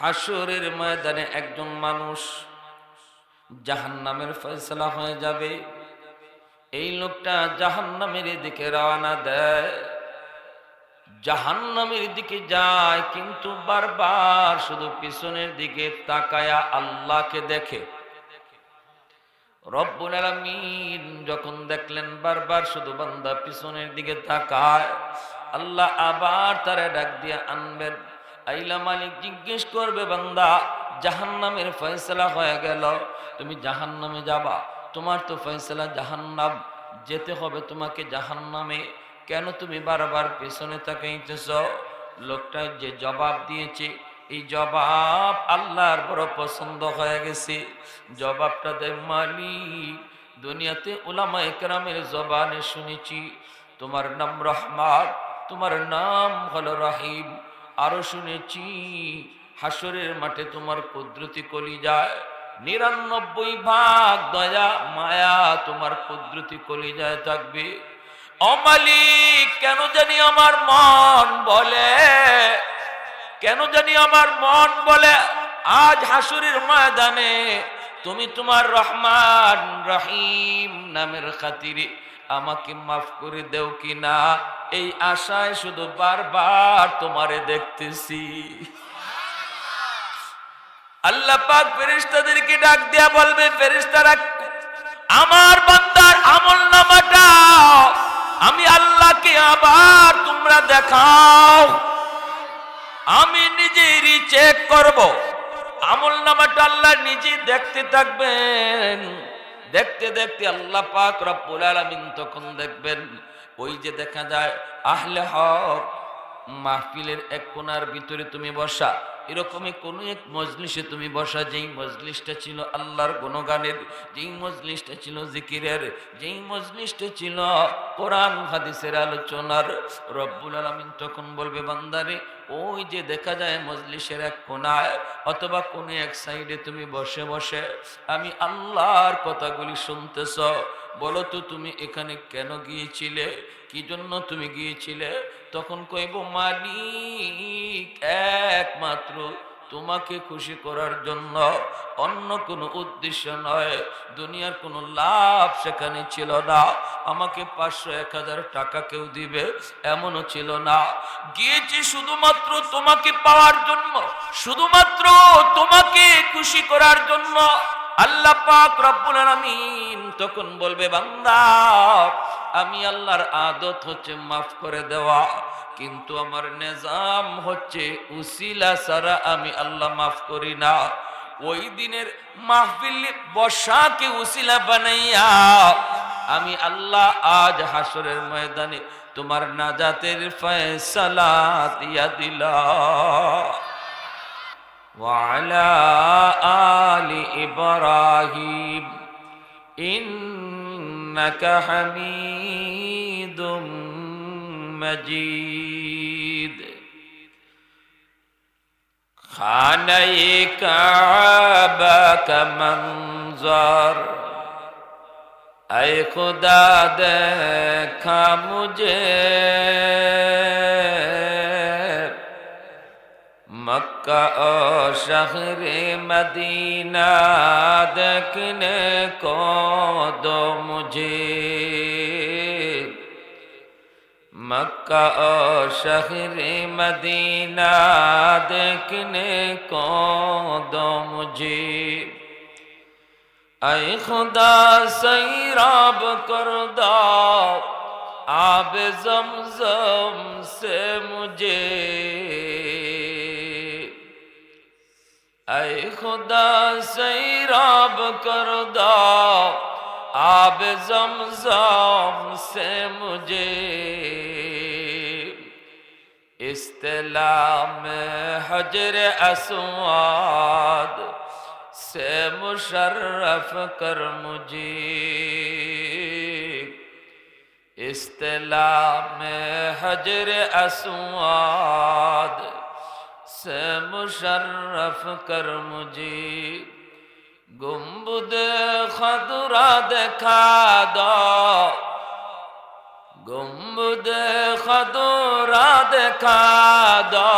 হাসরের ময়দানে একজন মানুষ জাহান্নামের ফয়সালা হয়ে যাবে। এই লোকটা জাহান্নামের দিকে রওনা দেয়, জাহান্নামের দিকে যায়, কিন্তু বারবার শুধু পিছনের দিকে তাকায়া আল্লাহকে দেখে। রব্বুল আলামিন যখন দেখলেন বারবার শুধু বান্দা পিছনের দিকে তাকায়, আল্লাহ আবার তারে ডাক দিয়ে আনবেন। আইলা মালিক জিজ্ঞেস করবে, বান্দা জাহান্নামের ফয়সালা হয়ে গেল, তুমি জাহান্নামে যাবা, তোমার তো ফয়সালা জাহান্নাম, যেতে হবে তোমাকে জাহান্নামে, কেন তুমি বারবার পেছনে তাকাইতেছ? লোকটা যে জবাব দিয়েছে, এই জবাব আল্লাহর বড় পছন্দ হয়ে গেছে। জবাবটা দেয়, মালিক দুনিয়াতে উলামায়ে কেরামের জবানে শুনেছি তোমার নাম রহমান, তোমার নাম হলো রহিম, আরো শুনেছি হাসরের মাঠে তোমার কুদরতি কলিজায় ৯৯ ভাগ দয়া মায়া তোমার কুদরতি কলিজায় থাকবে। ও মালিক, কেন জানি আমার মন বলে, কেন জানি আমার মন বলে আজ হাসরের ময়দানে তুমি তোমার রহমান রহিম নামের খাতিরে আমাকে মাফ করে দেও কিনা, এই আশায় শুধু বারবার তোমারে দেখতেছি। আল্লাহ পাক ফেরেশতাদেরকে ডাক দিয়া বলবে, ফেরেশতারা আমার বান্দার আমলনামাটা আমি আল্লাহকে আবার তোমরা দেখাও, আমি নিজেই চেক করব। আমলনামাটা আল্লাহ নিজেই দেখতে থাকবেন। দেখতে দেখতে আল্লাহ পাক রব্বুল আলামিন তখন দেখবেন, ওই যে দেখা যায় আহলে হক মাহফিলের এক কোণার ভিতরে তুমি বসা, এরকমই কোন এক মজলিসে তুমি বসা, যেই মজলিসটা ছিল আল্লাহর গুণগানের, যেই মজলিসটা ছিল জিকিরের, যেই মজলিসটা ছিল কোরআন হাদিসের আলোচনার, রব্বুল আলামিন তখন বলবে, বান্দারে ওই যে দেখা যায় মজলিসের এক কোণায় অথবা কোনো এক সাইডে তুমি বসে বসে আমি আল্লাহর কথাগুলি শুনতেছ, বলো তো তুমি এখানে কেন গিয়েছিলে, কি জন্য তুমি গিয়েছিলে? তখন কইব, মালিক একমাত্র তোমাকে খুশি করার জন্য, অন্য কোনো উদ্দেশ্য নয়, দুনিয়ার কোনো লাভ সেখানে ছিল না, আমাকে ৫০০-১০০০ টাকা কেউ দিবে এমনও ছিল না, গিয়েছি শুধুমাত্র তোমাকে পাওয়ার জন্য, শুধুমাত্র তোমাকে খুশি করার জন্য। আল্লাহ পাক রব্বুল আলামিন তখন বলবে, বান্দা আমি আল্লাহর আদত হচ্ছে মাফ করে দেওয়া, কিন্তু আমার নিজাম হচ্ছে উসিলা ছাড়া আমি আল্লাহ মাফ করি না। ওই দিনের মাহফিল বসাকে উসিলা বানাইয়া আমি আল্লাহ আজ হাসরের ময়দানে তোমার নাজাতের ফয়সালা দিয়া দিলাম। وعلى آل إبراهيم إنك حميد مجيد خانہ کعبہ کا منظر اے خدا دیکھا مجھے مکہ اور شہر مدینہ دیکھنے کو دو مجھے، مکہ اور شہر مدینہ دیکھنے کو دو مجھے، اے خدا سیراب کر دو آب زمزم سے مجھے، اے خدا سیراب کر دو آب زمزم سے مجھے، استلام حجر اسود سے مشرف کر مجھے، استلام حجر اسود سے مشرف کر مجھے، گنبد خضرا دکھا دو، گنبد خضرا دکھا دو،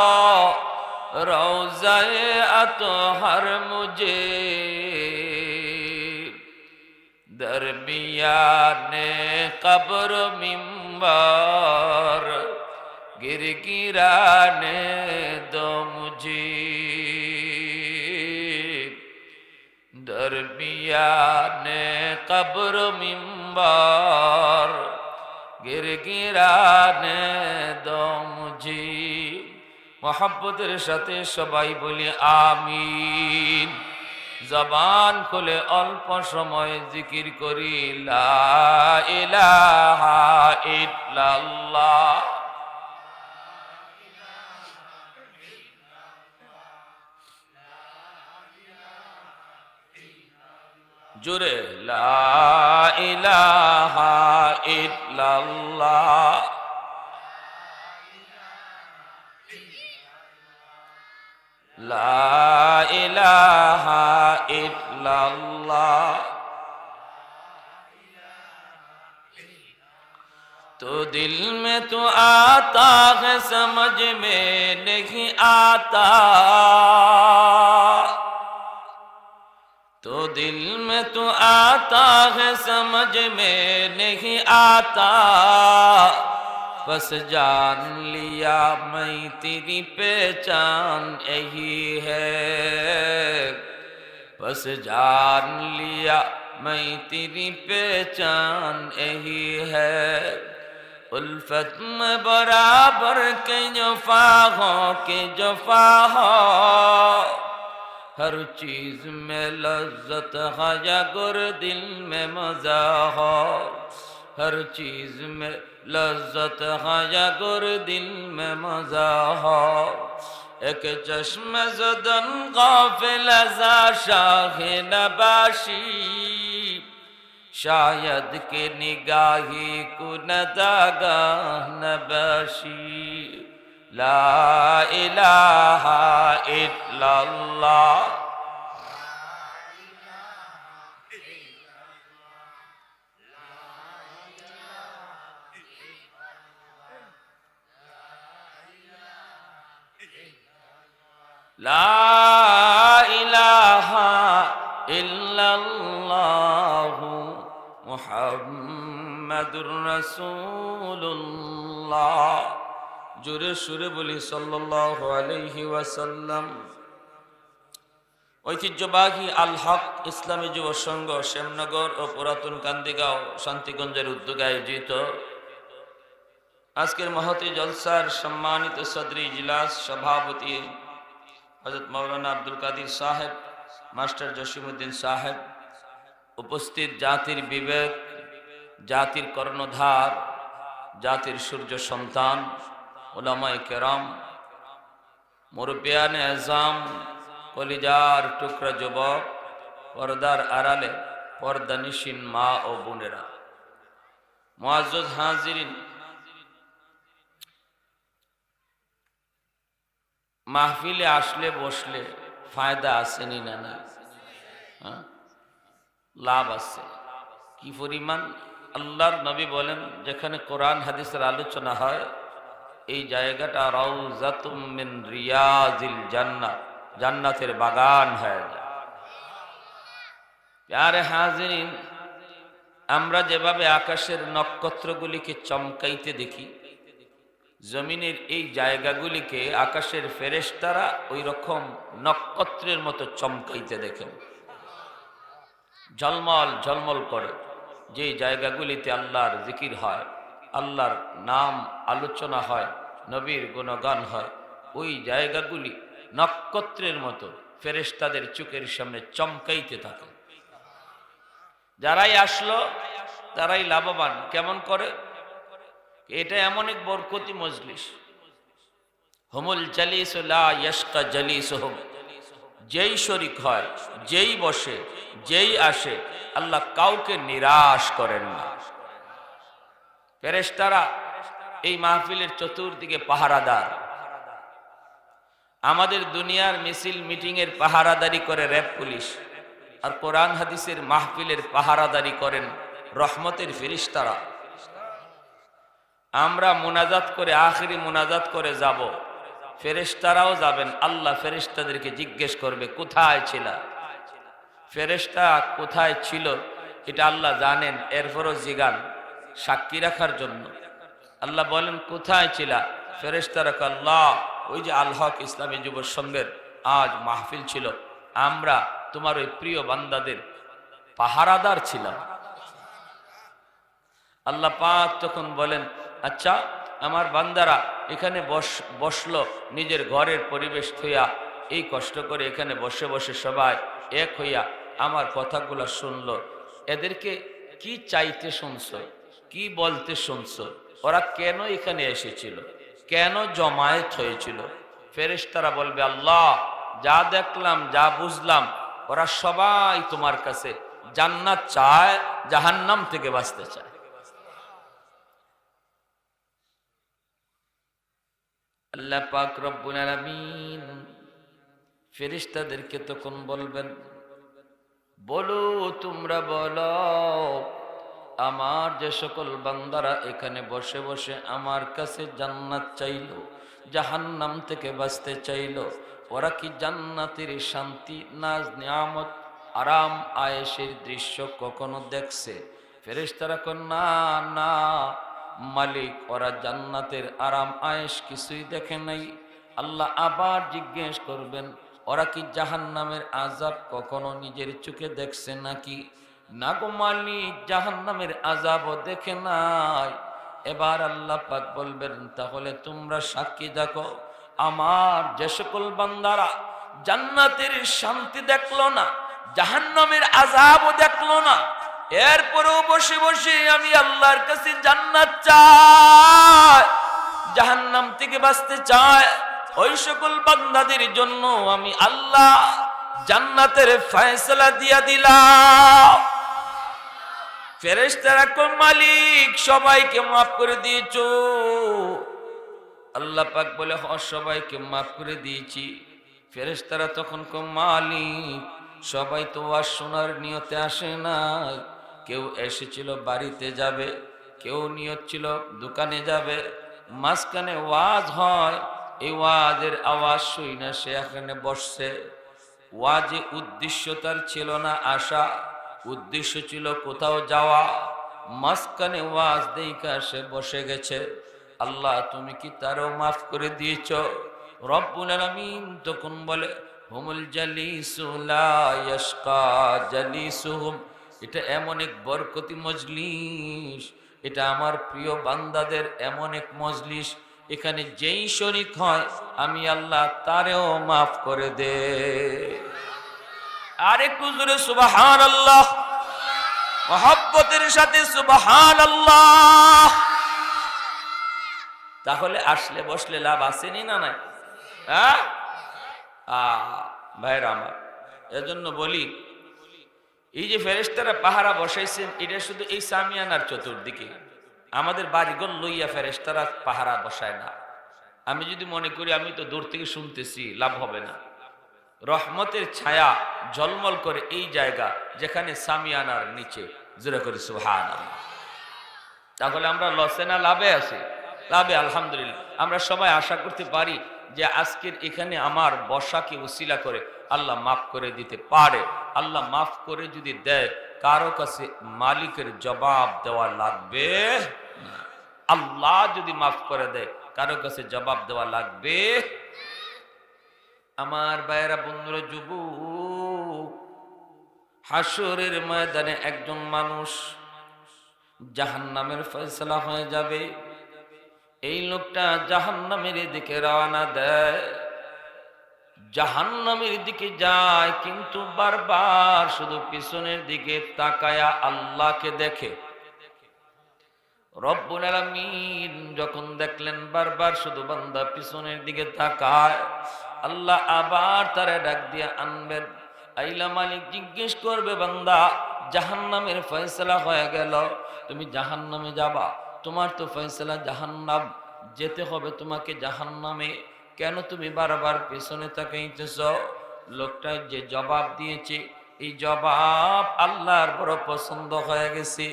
रोज़ाए अतहर मुझे दरमियाने कब्र मिंबर गिरगिराने दो मुझे दरमियाने कब्र मिंबर गिरगिराने दो मुझे मोहब्बतेर साथे सबाई बोली आमीन जबान खुले अल्प समय जिकिर करी ला इलाहा इल्लाल्लाह जुरे ला इलाहा इल्लाल्लाह ला इलाहा इल्लल्लाह तो दिल में तो आता है समझ में नहीं आता तो दिल में तो आता है समझ में नहीं आता बस जान लिया मैं तेरी पहचान यही है बस जान लिया मैं तेरी पहचान यही है उल्फत में बराबर के जफा हो के जफा हो हर चीज में लज्जत है अगर दिल में मजा हो हर चीज में लज्जत है अगर दिल में मजा हो एक चश्म ज़दन गाफिल ज़ा शाह नबाशी शायद के निगाही कुनदागा नबाशी ला इलाहा इल्लल्लाह ला इलाहा इल्लल्लाह मुहम्मदुर रसूलुल्लाह जोरे सुरे बोली सल्लल्लाहु अलैहि वसल्लम ঐতিহ্যবাহী আল হক ইসলামী যুব সংঘ শ্যামনগর ও পুরাতন কান্দিগাঁও শান্তিগঞ্জের উদ্যোগে আয়োজিত আজকের মহতি জলসার সম্মানিত সদরি ইজলাস সভাপতি हजरत मौलाना अब्दुल कादिर साहेब मास्टर जसीमुद्दीन साहेब उपस्थित जातिर विवेक जातिर कर्णधार जातिर सूर्य सन्तान उलमाए केराम मुरब्बियाने आज़ाम कलिजार टुकरा जुबक पर्दार आड़ाले पर्दानिशीन मा ओ बोनेरा मुआज्जज हाजिरिन মাহফিলে আসলে বসলে ফায়দা আছে নি না না লাভ আছে কি পরিমাণ আল্লাহর নবী বলেন যেখানে কোরআন হাদিসের আলোচনা হয় এই জায়গাটা রাউজাতুম মিন রিয়াজিল জান্নাত জান্নাতের বাগান হয়ে যায় প্যারে হাজিরিন আমরা যেভাবে আকাশের নক্ষত্রগুলিকে চমকাইতে দেখি জমিনের এই জায়গাগুলিকে আকাশের ফেরেশতারা ওই রকম নক্ষত্রের মতো চমকাইতে দেখেন ঝলমল ঝলমল করে যে জায়গাগুলিতে আল্লাহর জিকির হয় আল্লাহর নাম আলোচনা হয় নবীর গুণগান হয় ওই জায়গাগুলি নক্ষত্রের মতো ফেরেশতাদের চোখের সামনে চমকাইতে থাকে যারাই আসলো তারাই লাভবান কেমন করে এটা এমন এক বরকতি মজলিস হুমুল জালিস লা ইয়াশকা জালিসুহুম যেই শরীক হয় যেই বসে যেই আসে আল্লাহ কাউকে নিরাশ করেন না ফেরেশতারা এই মাহফিলের চতুর্দিকে পাহারাদার আমাদের দুনিয়ার মিছিল মিটিং এর পাহারাদারি করে র‍্যাব পুলিশ আর কোরআন হাদিসের মাহফিলের পাহারাদারি করেন রহমতের ফেরেশতারা আমরা মুনাজাত করে আখিরি মুনাজাত করে যাব ফেরেশতারাও যাবেন। আল্লাহ ফেরেশতাদেরকে জিজ্ঞেস করবে কোথায় ছিলা। ফেরেশতা কোথায় ছিল এটা আল্লাহ জানেন, এরপরও জিগান সাক্ষী রাখার জন্য। আল্লাহ বলেন কোথায় ছিলা। ফেরেশতারা কয় আল্লাহ ওই যে আল হক ইসলামী যুব সংঘের আজ মাহফিল ছিল, আমরা তোমার ওই প্রিয় বান্দাদের পাহারাদার ছিলাম। আল্লাহ পাক তখন বলেন আচ্ছা আমার বান্দারা এখানে বসলো নিজের ঘরের পরিবেশ থইয়া, এই কষ্ট করে এখানে বসে বসে সবাই এক হইয়া আমার কথাগুলো শুনলো, এদেরকে কি চাইতে শুনছো, কি বলতে শুনছো, ওরা কেন এখানে এসেছিল, কেন জমায়েত হয়েছিল। ফেরেশতারা বলবে আল্লাহ যা দেখলাম যা বুঝলাম ওরা সবাই তোমার কাছে জান্নাত চায়, জাহান্নাম থেকে বাঁচতে চায়। আল্লাহ পাক রব্বুল আলামিন ফেরেশতাদেরকে তখন বলবেন বলো তোমরা বলো আমার যে সকল বান্দারা এখানে বসে বসে আমার কাছে জান্নাত চাইলো, জাহান্নাম থেকে বাঁচতে চাইলো, ওরা কি জান্নাতের শান্তি নাজ নিয়ামত আরাম আয়েশের দৃশ্য কখনো দেখছে? ফেরেশতারা কন না না মালিক, ওরা জান্নাতের আরাম আয়েশ কিছুই দেখে নাই। আল্লাহ আবার জিজ্ঞেস করবেন ওরা কি জাহান্নামের আযাব কখনো নিজের চোখে দেখছে নাকি? না গো মালিক, জাহান্নামের আযাবও দেখে নাই। এবার আল্লাহ পাক বলবেন তাহলে তোমরা সাক্ষী দেখো আমার যে সকল বান্দারা জান্নাতের শান্তি দেখলো না, জাহান্নামের আযাবও দেখলো না, এরপরেও বসে বসে আমি আল্লাহর কাছে জান্নাত চাই, জাহান্নাম থেকে বাঁচতে চাই, ওই সকল বান্দাদের জন্য আমি আল্লাহ জান্নাতের ফয়সালা দিয়া দিলাম। ফেরেশতারা কো মালিক সবাইকে মাফ করে দিয়েছো? আল্লাহ পাক বলে হ সবাইকে মাফ করে দিয়েছি। ফেরেশতারা তখন কো মালিক সবাই তো ওয়াজ শোনার নিয়তে আসে নাই, কেউ এসেছিল বাড়িতে যাবে, কেউ নিয়ত ছিল দোকানে যাবে, মাঝখানে ওয়াজ হয়, এই ওয়াজের আওয়াজ শুই না সে এখানে বসছে। ওয়াজে উদ্দেশ্য তার ছিল না আসা, উদ্দেশ্য ছিল কোথাও যাওয়া, মাঝখানে ওয়াজ দেইকা সে বসে গেছে। আল্লাহ তুমি কি তারও মাফ করে দিয়েছ? রব্বুল আলামিন তখন বলে হুমুল জালিসু লা ইয়াশকা জালিসুহুম, এটা এমন এক বরকতি মজলিস, এটা আমার প্রিয় বান্দাদের এমন এক মজলিস, এখানে যেই শরীক হয় আমি আল্লাহ তারেও মাফ করে দে। আরেকটু জোরে সুবহানাল্লাহ, মহব্বতের সাথে সুবহানাল্লাহ। তাহলে আসলে বসলে লাভ আসেনি না নাই? হ্যাঁ ভাইরা আমার, এজন্য বলি এই যে ফেরেশতারা পাহারা বসাইছেন এটা শুধু এই সামিয়ানার চতুর্দিকে, আমাদের বাড়িঘর লইয়া ফেরেশতারা পাহারা বসায় না। আমি যদি মনে করি আমি তো দূর থেকে শুনতেছি, লাভ হবে না। রহমতের ছায়া ঝলমল করে এই জায়গা যেখানে সামিয়ানার নিচে, জোরে করে সুবহানাল্লাহ। তাহলে আমরা লসে না লাভে আছি? লাভে আলহামদুলিল্লাহ। আমরা সবাই আশা করতে পারি যে আজকের এখানে আমার বসাকে উসিলা করে আল্লাহ মাফ করে দিতে পারে। আল্লাহ মাফ করে যদি দেয় কারো কাছে মালিকের জবাব দেওয়া লাগবে না। আল্লাহ যদি মাফ করে দেয় কারো কাছে জবাব দেওয়া লাগবে। আমার ভাইয়েরা বন্ধুরা যুবক, হাসরের ময়দানে একজন মানুষ জাহান্নামের ফয়সালা হয়ে যাবে। এই লোকটা জাহান্নামের দিকে রওনা দেয়, জাহান্নামের দিকে যায়, কিন্তু বারবার শুধু পিছনের দিকে তাকায়া আল্লাহকে দেখে। রব্বুল আলামিন যখন দেখলেন বারবার শুধু বান্দা পিছনের দিকে তাকায়, আল্লাহ আবার তারে ডাক দিয়ে আনবেন। আইলা মালিক জিজ্ঞেস করবে বান্দা জাহান্নামের ফয়সালা হয়ে গেল, তুমি জাহান্নামে যাবা, তোমার তো ফয়সালা জাহান্নাম, যেতে হবে তোমাকে জাহান্নামে, কেন তুমি বারবার পেছনে তাকাইতেছ? লোকটা যে জবাব দিয়েছে এই জবাব আল্লাহর বড় পছন্দ হয়ে গেছে।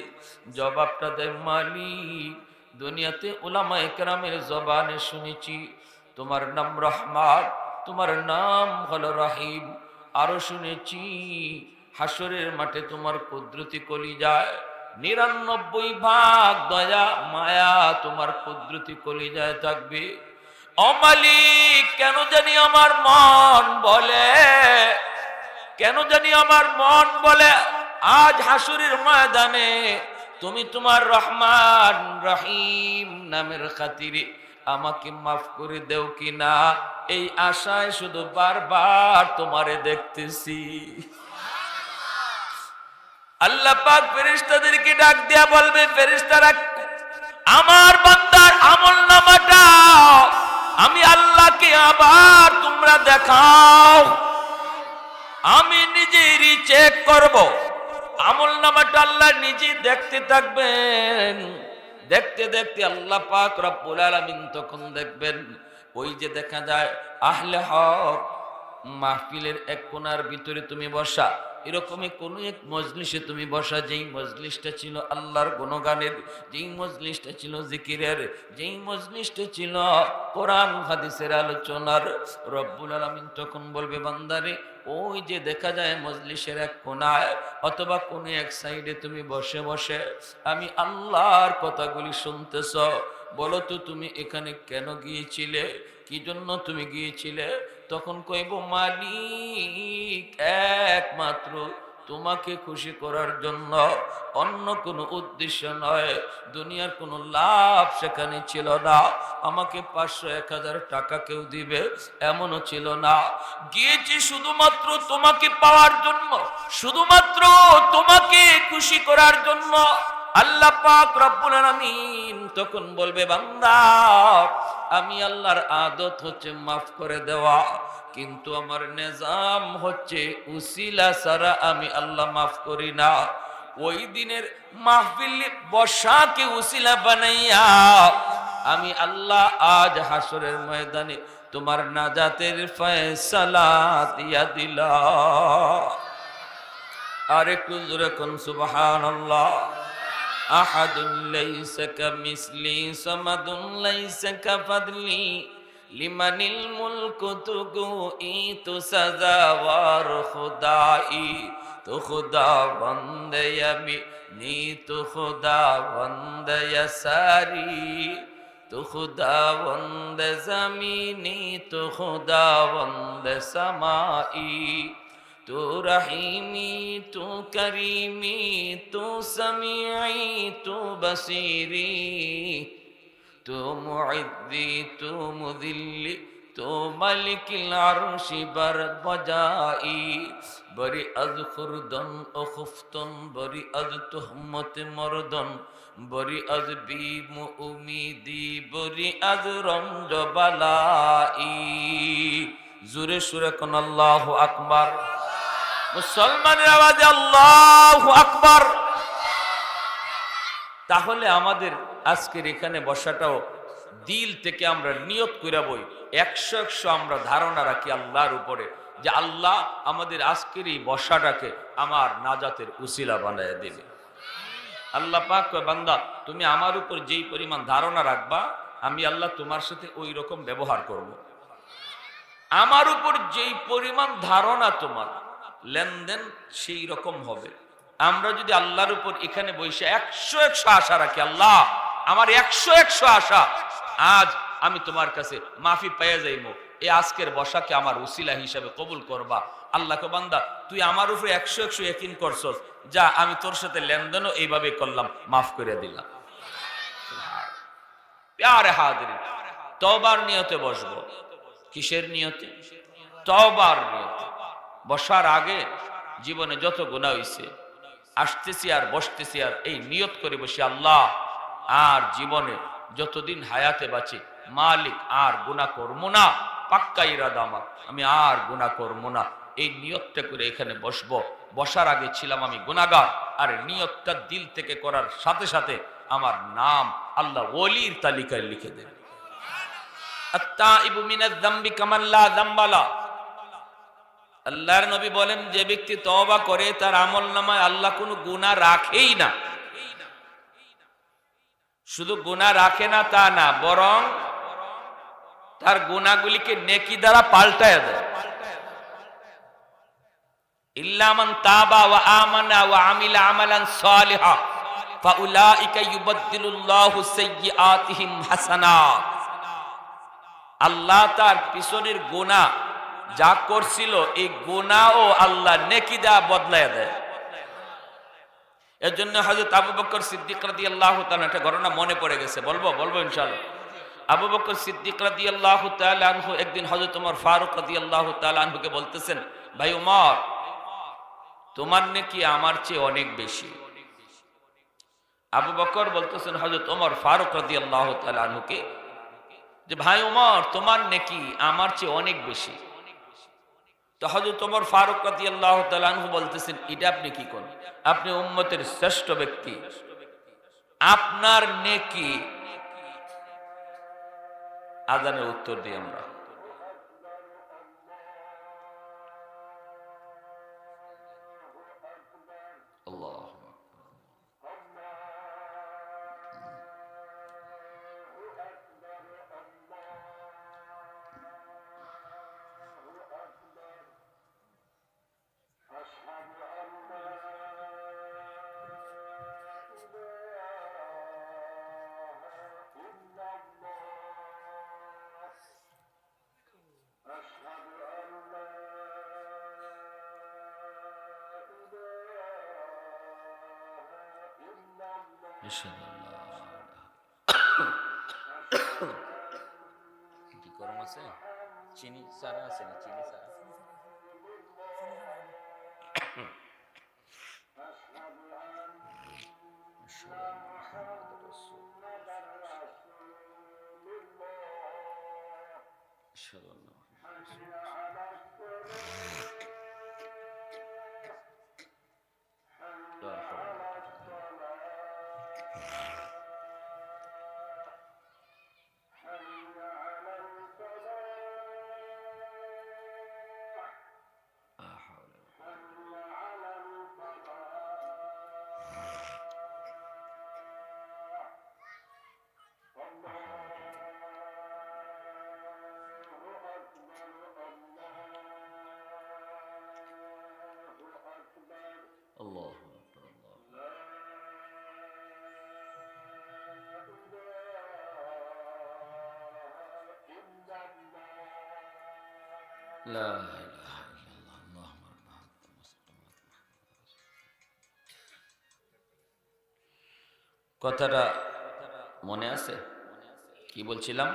জবাবটা দেয় মালিক দুনিয়াতে উলামা একরামের জবানে শুনেছি তোমার নাম রহমান, তোমার নাম হলো রহিম। আরো শুনেছি হাসরের মাঠে তোমার কুদরতি কলিজায় 99 ভাগ দয়া মায়া তোমার কুদরতি কলিজায় থাকবে। ও মালিক, কেন জানি আমার মন বলে, কেন জানি আমার মন বলে আজ হাসুরের ময়দানে তুমি তোমার রহমান রহিম নামের খাতিরে আমাকে মাফ করে দেও কিনা, এই আশায় শুধু বারবার তোমারে দেখতেছি। আল্লাহ পাক ফেরেশতাদেরকে ডাক দিয়া বলবে, ফেরেশতারা আমার বান্দার আমলনামাটা আমি আল্লাহকে আবার তোমরা দেখাও, আমি নিজেই চেক করব। আমলনামাটা আল্লাহ নিজে দেখতে থাকবেন। দেখতে দেখতে আল্লাহ পাক রব্বুল আলামিন তখন দেখবেন, ওই যে দেখা যায় আহলে হক মাহফিলের এক কোণার ভিতরে তুমি বসা, এরকমই কোন এক মজলিসে তুমি বসা, যেই মজলিসটা ছিল আল্লাহর গুণগানের, যেই মজলিসটা ছিল জিকিরের, যেই মজলিসটা ছিল কোরআন হাদিসের আলোচনার। রব্বুল আলামিন তখন বলবে, বান্দারে ওই যে দেখা যায় মজলিসের এক কোণায় অথবা কোন এক সাইডে তুমি বসে বসে আমি আল্লাহর কথাগুলি শুনতেছ, বলো তো তুমি এখানে কেন গিয়েছিলে, কি জন্য তুমি গিয়েছিলে? তখন কইব, মালিক একমাত্র তোমাকে খুশি করার জন্য, অন্য কোনো উদ্দেশ্য নয়। দুনিয়ার কোনো লাভ সেখানে ছিল না, আমাকে 500-1000 টাকা কেউ দিবে এমনও ছিল না। গিয়েছি শুধুমাত্র তোমাকে পাওয়ার জন্য, শুধুমাত্র তোমাকে খুশি করার জন্য। আল্লাহ পাক রব্বুল আলামিন তখন বলবে, বান্দা আমি আল্লাহর আদত হচ্ছে মাফ করে দেওয়া, কিন্তু আমার নিজাম হচ্ছে উসিলা ছাড়া আমি আল্লাহ মাফ করি না। ওই দিনের মাহফিল বসাকে উসিলা বানাইয়া আমি আল্লাহ আজ হাসরের ময়দানে তোমার নাজাতের ফয়সালা দিয়া দিলাম। আর একটু জোরে কোন সুবহানাল্লাহ। আহাদুল লাইসা কামিসলি সামাদুন লাইসা কাফাদলি লিমানিল মুলকু তুগু সাজাওয়ার খুদাই, তো খুদা বন্দে আমি নি, তো খুদা বন্দে সারি, তো খুদা বন্দে জমিনি, তো খুদা বন্দে সামাই, তু রহিমি তু করিমি তু সমিঈ তু বসিরি, তু মুইদ্দি তু মুদিল্লি তু মালিকিল আরশি বার বজাই, বরি আজ খুরদন ও খুফতন, বরি আজ তুহমত মরদন, বরি আজ বিম উমিদি, বরি আজ রঞ্জ বালাই। জোরে সুরে কোন আল্লাহু আকবার। মুসলমানের আওয়াজে আল্লাহু আকবার। তাহলে আমাদের আজকের এখানে বসাটাও দিল থেকে আমরা নিয়ত করে বই 100 আমরা ধারণা রাখি আল্লাহর উপরে, যে আল্লাহ আমাদের আজকের এই বসাটাকে আমার নাজাতের উসিলা বানায় দেবে। আল্লাহ পাক কয়, বান্দা তুমি আমার উপর যেই পরিমাণ ধারণা রাখবা আমি আল্লাহ তোমার সাথে ওই রকম ব্যবহার করব। আমার উপর যেই পরিমাণ ধারণা তোমার লেনদেন সেই রকম হবে। আমরা যদি আল্লাহর উপর এখানে বসে 100 আশা রাখি, আল্লাহ আমার 100 আশা, আজ আমি তোমার কাছে মাফি পেয়ে যাইবো, এই আজকের বসাকে আমার উসিলা হিসাবে কবুল করবা। আল্লাহকে, বান্দা তুই আমার উপরে 100 ইয়াকিন করছস, যা আমি তোর সাথে লেনদেনও এইভাবে করলাম, মাফ করে দিলাম। প্যারে হাজির, তওবার নিয়তে বসবো। কিসের নিয়তে? তওবার নিয়তে। বসার আগে জীবনে যত গুনাহ হইছে, আসতেছি আর বসতেছি আর এই নিয়ত করে বসি, আল্লাহ আর জীবনে যতদিন হায়াতে বাঁচি মালিক আর গুনাহ করবো না, পাক্কা ইরাদা আমার, আমি আর গুনাহ করবো না। এই নিয়তটা করে এখানে বসবো। বসার আগে ছিলাম আমি গুনাহগার, আর নিয়তটা দিল থেকে করার সাথে সাথে আমার নাম আল্লাহ ওলির তালিকায় লিখে দেবে। আত-তাইবু মিনাজ যামবি কামান লা যামবা লা। আল্লাহর নবী বলেন, যে ব্যক্তি তওবা করে তার আমলনামায় আল্লাহ কোনো গুনাহ রাখেই না। শুধু গুনাহ রাখে না তা না, বরং তার গুনাহগুলিকে নেকি দ্বারা পাল্টায় দেয়। ইল্লা মান তাবা ওয়া আমানা ওয়া আমিলা আমালান সালিহা ফাউলাইকা ইউবাদদিলুল্লাহু সাইয়্যাতিহিম হাসানাত। আল্লাহ তার পিছনের গুনাহ যা করছিল এই গুনাহও আল্লাহ নেকি দ্বারা বদলায় দেয়। এর জন্য হযরত আবু বকর সিদ্দিক রাদিয়াল্লাহু তাআলা একটা ঘটনা মনে পড়ে গেছে, বলবো ইনশাআল্লাহ। আবু বকর সিদ্দিক রাদিয়াল্লাহু তাআলা আনহু একদিন হযরত ওমর ফারুক রাদিয়াল্লাহু তাআলা আনহুকে বলতেছেন, ভাই ওমর, তোমার নেকি আমার চেয়ে অনেক বেশি। আবু বকর বলতেছেন হযরত ওমর ফারুক রাদিয়াল্লাহু তাআলা আনহুকে যে, ভাই ওমর, তোমার নেকি আমার চেয়ে অনেক বেশি। তো হযরত ওমর ফারুক রাদিয়াল্লাহু তাআলা আনহু বলতেছেন, এটা আপনি কি করেন? আপনি উম্মতের শ্রেষ্ঠ ব্যক্তি, আপনার নেকি। আযানের উত্তর দিই আমরা। আল্লাহ কি গরম আছে? চিনি সারা আছে না? চিনি সারা আল্লাহু আকবার। লা ইলাহা ইল্লাল্লাহ কথাটা মনে আছে? কি বলছিলাম?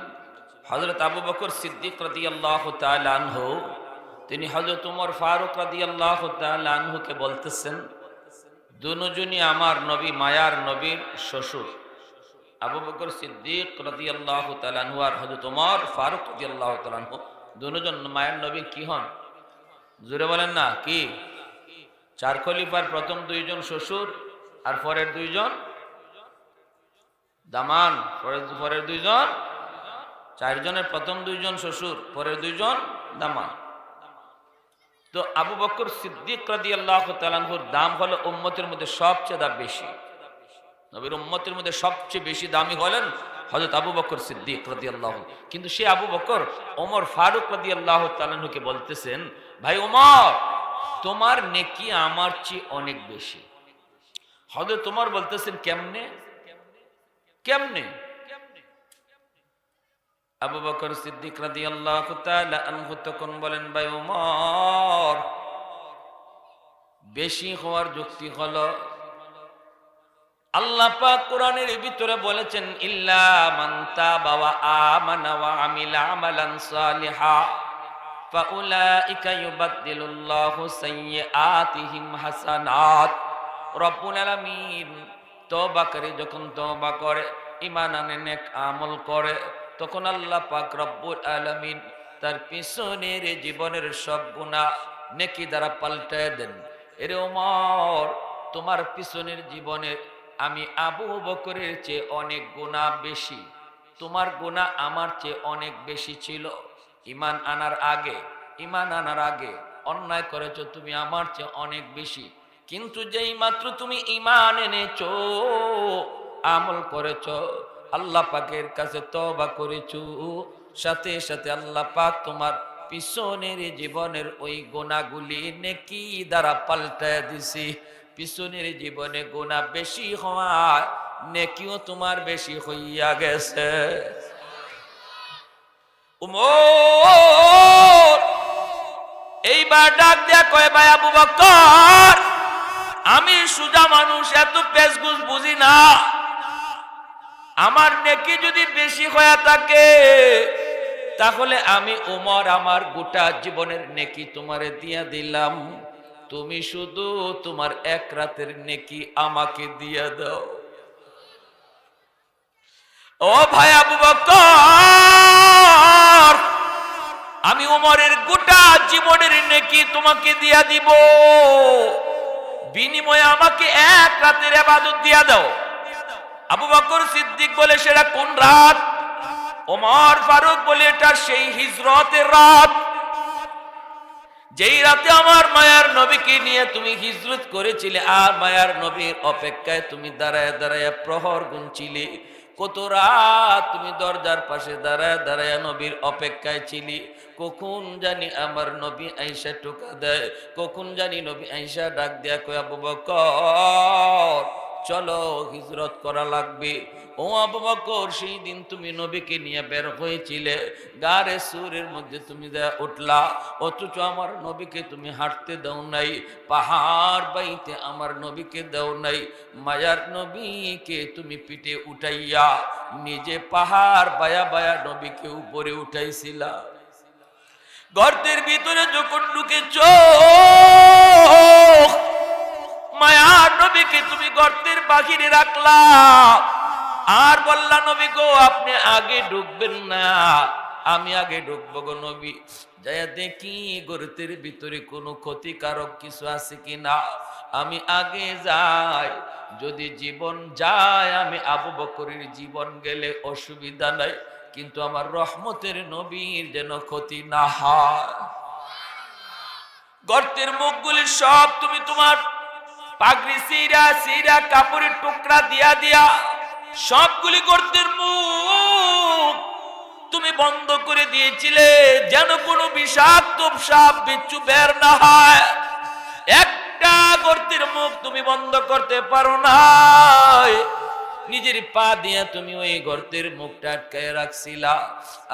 হযরত আবু বকর সিদ্দিক রাদিয়াল্লাহু তাআলা আনহু তিনি হযরত ওমর ফারুক রাদিয়াল্লাহু তাআলা আনহুকে বলতেছেন, দুজনই আমার নবী, মায়ার নবীর শ্বশুর। আবু বকর সিদ্দিক রাদিয়াল্লাহু তাআলা আনহু আর হযরত ওমর ফারুক রাদিয়াল্লাহু তাআলা আনহু দুজন মায়ার নবীর কি হন? জোরে বলেন না কি? চার খলিফার প্রথম দুইজন শ্বশুর আর পরের দুইজন দামান। পরের দুইজন, চারজনের প্রথম দুইজন শ্বশুর, পরের দুইজন দামান। তো আবু বকর সিদ্দিক রাদিয়াল্লাহু তাআলা আনহুর দাম হলো উম্মতের মধ্যে সবচেয়ে দাম বেশি। নবীর উম্মতের মধ্যে সবচেয়ে বেশি দামি হলেন হযরত আবু বকর সিদ্দিক রাদিয়াল্লাহু। কিন্তু সে আবু বকর ওমর ফারুক রাদিয়াল্লাহু তাআলা আনহুকে বলতেছেন, ভাই ওমর, তোমার নেকি আমার চেয়ে অনেক বেশি। হযরত ওমর বলতেছেন, কেমনে? আবু বকর সিদ্দিক রাদিয়াল্লাহু তাআলা আনহু তখন বলেন, ভাই ওমর, বেশি হওয়ার যুক্তি হলো আল্লাহ পাক কোরআনের ভিতরে বলেছেন, ইল্লা মান তাবা ওয়া আমানা ওয়া আমিলা আমালান সালিহা ফাউলাইকা ইউবাদদিলুল্লাহু সাইয়্যাতিহিম হাসানাত। রব্বুল আলামিন তওবা করে, যখন তওবা করে, ঈমান আনে, নেক আমল করে, তখন আল্লাহ পাক রব্বুল আলামিন তার পিছনের জীবনের সব গুনাহ নেকি দ্বারা পাল্টায় দেন। এরে ওমর, তোমার পিছনের জীবনে আমি আবু বকরের চেয়ে অনেক গুনাহ বেশি। তোমার গুনাহ আমার চেয়ে অনেক বেশি ছিল। ঈমান আনার আগে অন্যায় করেছো তুমি আমার চেয়ে অনেক বেশি। কিন্তু যেই মাত্র তুমি ঈমান এনেছো, আমল করেছো, আল্লাহ পাকের কাছে তওবা করেছো, সাথে সাথে আল্লাহ পাক তোমার পিছনের জীবনের ওই গুনাহগুলি নেকি দ্বারা পাল্টায় দিছি। পিছনের জীবনে গুনাহ বেশি হওয়ায় নেকিও তোমার বেশি হইয়া গেছে। উমর এইবার ডাক দেয়া কয়, ভাই আবু বকর, আমি সুজা মানুষ, এত পেশগুজ বুঝি না। আমার নেকি যদি বেশি হয়ে থাকে তাহলে আমি উমর আমার গোটা জীবনের নেকি তোমারে দিয়া দিলাম, তুমি শুধু তোমার এক রাতের নেকি আমাকে দিয়া দাও। ও ভাই আবু বকর, আমি উমরের গোটা জীবনের নেকি তোমাকে দিয়া দিব, বিনিময়ে আমাকে এক রাতের ইবাদত দিয়া দাও। আবু বকর সিদ্দিক বলে, সেটা কোন রাত? ওমর ফারুক বলে, এটা সেই হিজরতের রাত, যেই রাতে আমার মায়ার নবীকে নিয়ে তুমি হিজরত করেছিলে, আর মায়ার নবীর অপেক্ষায় তুমি দাঁড়ায় দাঁড়ায় প্রহর গুনছিলে। কত রাত তুমি দরজার পাশে দাঁড়ায় দাঁড়ায় নবীর অপেক্ষায় ছিলি, কখন জানি আমার নবী আয়েশা টোকা দেয়, কখন জানি নবী আয়েশা ডাক দেয়া কয়, আবু বকর চলো হিজরত করা লাগবে। ও আবু বকর, সেই দিন তুমি নবীকে নিয়ে বের হয়েছিলে, গারে সুরের মধ্যে তুমি উঠলা, অথচ আমার নবীকে তুমি হাঁটতে দাও নাই, পাহাড় বাইতে আমার নবীকে দাও নাই, মায়ার নবীকে তুমি পিঠে উঠাইয়া নিজে পাহাড় বায়া বায়া নবীকে উপরে উঠাইছিলা। গর্তের ভিতরে যখন ঢুকেছ, মায়ার নবীকে তুমি গর্তের বাহিরে রাখলা, আর বললা, নবী গো আপনি আগে ঢুকবেন না, আমি আগে ঢুকবো গো নবী, যাইয়া দেখি গর্তের ভিতরে কোনো ক্ষতিকারক কিছু আছে কিনা, আমি আগে যাই, যদি জীবন যায় আমি আবু বকরের জীবন গেলে অসুবিধা নাই, কিন্তু আমার রহমতের নবীর যেন ক্ষতি না হয়। গর্তের মুখগুলি সব তুমি তোমার পাগড়ি সিরা সিরা কাপড়ের টুকরা দিয়া দিয়া সবগুলি গর্তের মুখ তুমি বন্ধ করে দিয়েছিলে, যেন কোনো বিষাক্ত সাপ বিচ্ছু বের না হয়। একটা গর্তের মুখ তুমি বন্ধ করতে পারো না, নিজের পা দিয়ে তুমি ওই গর্তের মুখটা আটকায় রাখছিলা,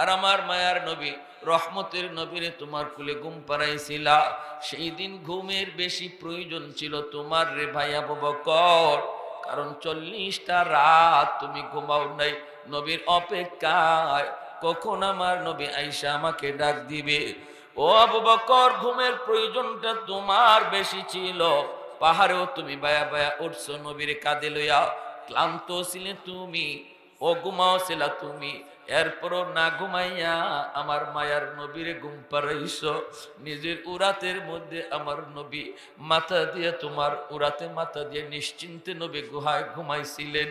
আর আমার মায়ার নবী রহমতের নবীরে তোমার কুলে ঘুম পাড়াইছিলা। সেই দিন ঘুমের বেশি প্রয়োজন ছিল তোমার রে ভাই আবু বকর, কারণ 40টা রাত তুমি ঘুমাও নাই নবীর অপেক্ষায়, কখন আমার নবী আয়েশা আমাকে ডাক দিবে। ও আবু বকর, ঘুমের প্রয়োজনটা তোমার বেশি ছিল, পাহাড়েও তুমি বায়া বায়া উঠছো নবীর কাঁধে লইয়া, ক্লান্ত ছিলে তুমি, ও ঘুমাও ছিলা তুমি, এরপরও না ঘুমাইয়া আমার মায়ার নবীর ঘুম পাড়াইছো। নিজের উরাতের মধ্যে আমার নবী মাথা দিয়ে, তোমার উরাতে মাথা দিয়ে নিশ্চিন্তে নবী গুহায় ঘুমাইছিলেন।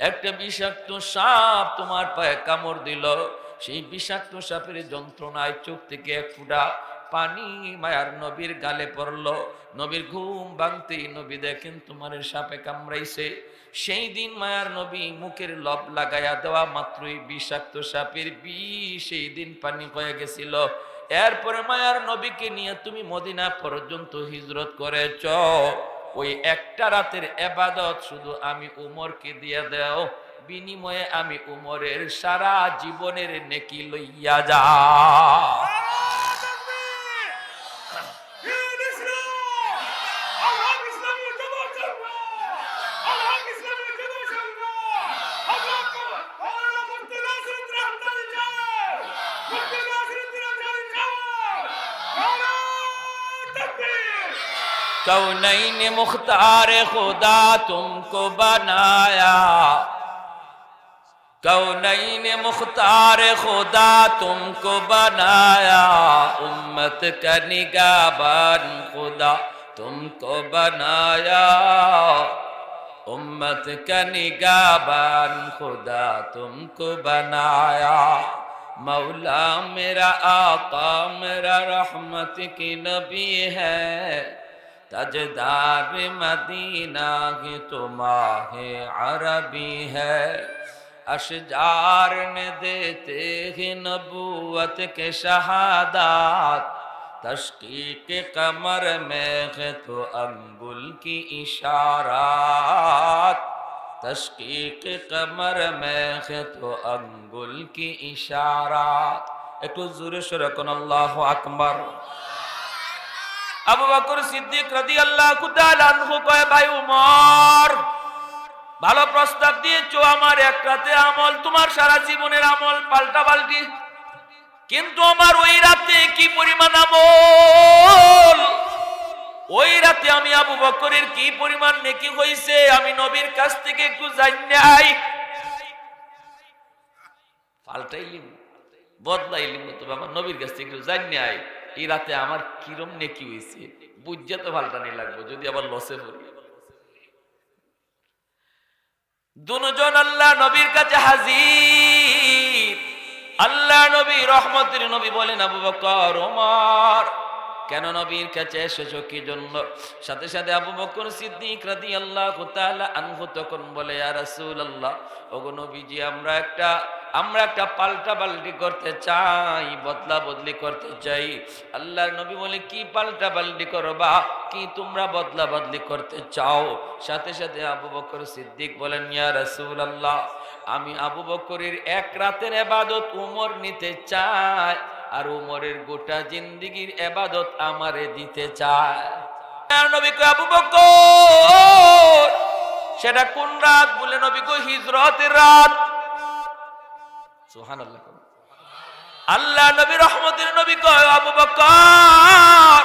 একটা বিষাক্ত সাপ তোমার পায়ে কামড় দিল, সেই বিষাক্ত সাপের যন্ত্রণায় চোখ থেকে এক ফোঁটা পানি মায়ার নবীর গালে পড়লো। নবীর ঘুম ভাঙতেই নবী দেখেন তোমার সাপে কামড়াইছে। সেই দিন মায়ার নবী মুখের লব লাগাইয়া দেওয়া মাত্রই বিষাক্ত সাপের বিষ সেই দিন পানি হয়ে গেছিল। এরপরে মায়ার নবীকে নিয়ে তুমি মদিনা পর্যন্ত হিজরত করেছ, ওই একটা রাতের ইবাদত শুধু আমি উমরকে দিয়ে দাও, বিনিময়ে আমি উমরের সারা জীবনের নেকি লইয়া যা। कौनैन मुख्तार खुदा तुमको बनाया, कौनैन मुख्तार खुदा तुमको बनाया, उम्मत का निगाहबान खुदा तुमको बनाया, उम्मत का निगाहबान खुदा तुमको बनाया। मौला मेरा आका मेरा रहमत की नबी है, ताजदार मदीना की तो माहे अरबी है। अशजार ने देते हैं नबूवत के शहादात, तशकीक कमर में है तो अंगुल की इशारात, तशकीक कमर में है तो अंगुल की इशारात। एक जोरे सोरे कोन अल्लाहु আকবার। আবু বকর সিদ্দিক রাদিয়াল্লাহু তাআলা আনহু কয়, ভাই উমর, ভালো প্রস্তাব দিয়েছো, আমার এক রাতে আমল তোমার সারা জীবনের আমল পাল্টা পাল্টি, কিন্তু আমার ওই রাতে কি পরিমাণ আমল, ওই রাতে আমি আবু বকরের কি পরিমাণ নেকি হইছে আমি নবীর কাছ থেকে একটু জানি আই। পাল্টাইলিম, বদলাইলিম, তবে আমার নবীর কাছ থেকে একটু জানি আই এই রাতে আমার কিরম নেকি হইছে, বুঝতে তো পাল্টানি লাগবে, যদি আবার লসে পড়ি। দুজন আল্লাহ নবীর কাছে হাজির। আল্লাহ নবী রহমতের নবী বলেন, আবু বকর, ওমর, কেন নবীর কাছে এসেছো, কি জন্য? সাথে সাথে আবু বকর সিদ্দিক রাদিয়াল্লাহু তাআলা আনহু তখন বলে, ইয়া রাসূলুল্লাহ, ওগো নবীজি, আমরা একটা পাল্টা পাল্টি করতে চাই, বদলা বদলি করতে চাই। আল্লাহর নবী বলে, কি পাল্টা পাল্টি করবা, কি তোমরা বদলা বদলি করতে চাও? সাথে সাথে আবু বকর সিদ্দিক বলেন, ইয়া রাসূলুল্লাহ, আমি আবু বকরের এক রাতের ইবাদত উমর নিতে চাই, আর উমরের গোটা জিন্দেগীর ইবাদত আমারে দিতে চায়। নবী কয়, আবু বকর, সেটা কোন রাত? বলে নবী কয়, হিজরতের রাত। সুবহানাল্লাহ। আল্লাহ নবী রহমতের নবী কয়, আবু বকর,